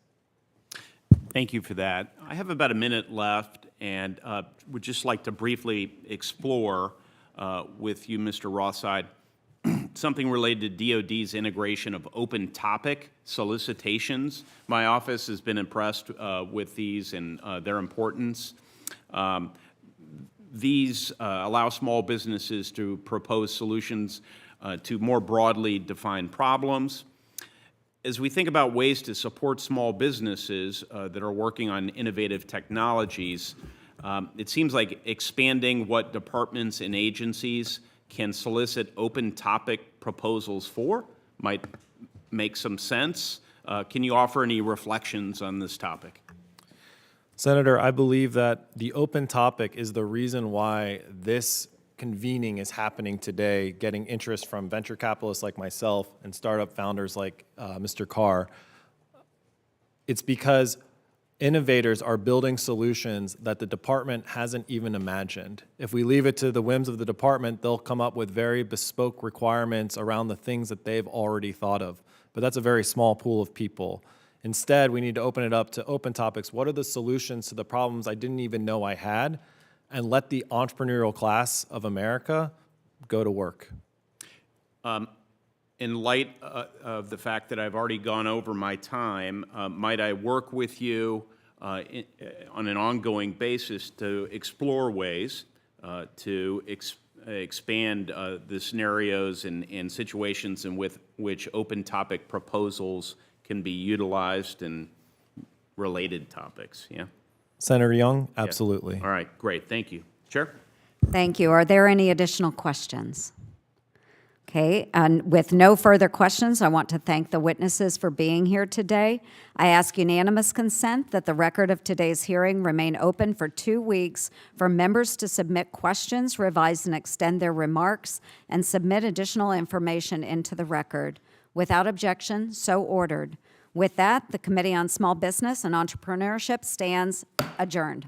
Thank you for that. I have about a minute left and would just like to briefly explore with you, Mr. Rawside, something related to DoD's integration of open topic solicitations. My office has been impressed with these and their importance. These allow small businesses to propose solutions to more broadly defined problems. As we think about ways to support small businesses that are working on innovative technologies, it seems like expanding what departments and agencies can solicit open topic proposals for might make some sense. Can you offer any reflections on this topic? Senator, I believe that the open topic is the reason why this convening is happening today, getting interest from venture capitalists like myself and startup founders like Mr. Carr. It's because innovators are building solutions that the department hasn't even imagined. If we leave it to the whims of the department, they'll come up with very bespoke requirements around the things that they've already thought of. But that's a very small pool of people. Instead, we need to open it up to open topics. What are the solutions to the problems I didn't even know I had? And let the entrepreneurial class of America go to work. In light of the fact that I've already gone over my time, might I work with you on an ongoing basis to explore ways to expand the scenarios and situations in which open topic proposals can be utilized and related topics, yeah? Senator Young, absolutely. All right, great, thank you. Chair? Thank you. Are there any additional questions? Okay, and with no further questions, I want to thank the witnesses for being here today. I ask unanimous consent that the record of today's hearing remain open for 2 weeks for members to submit questions, revise and extend their remarks, and submit additional information into the record. Without objection, so ordered. With that, the Committee on Small Business and Entrepreneurship stands adjourned.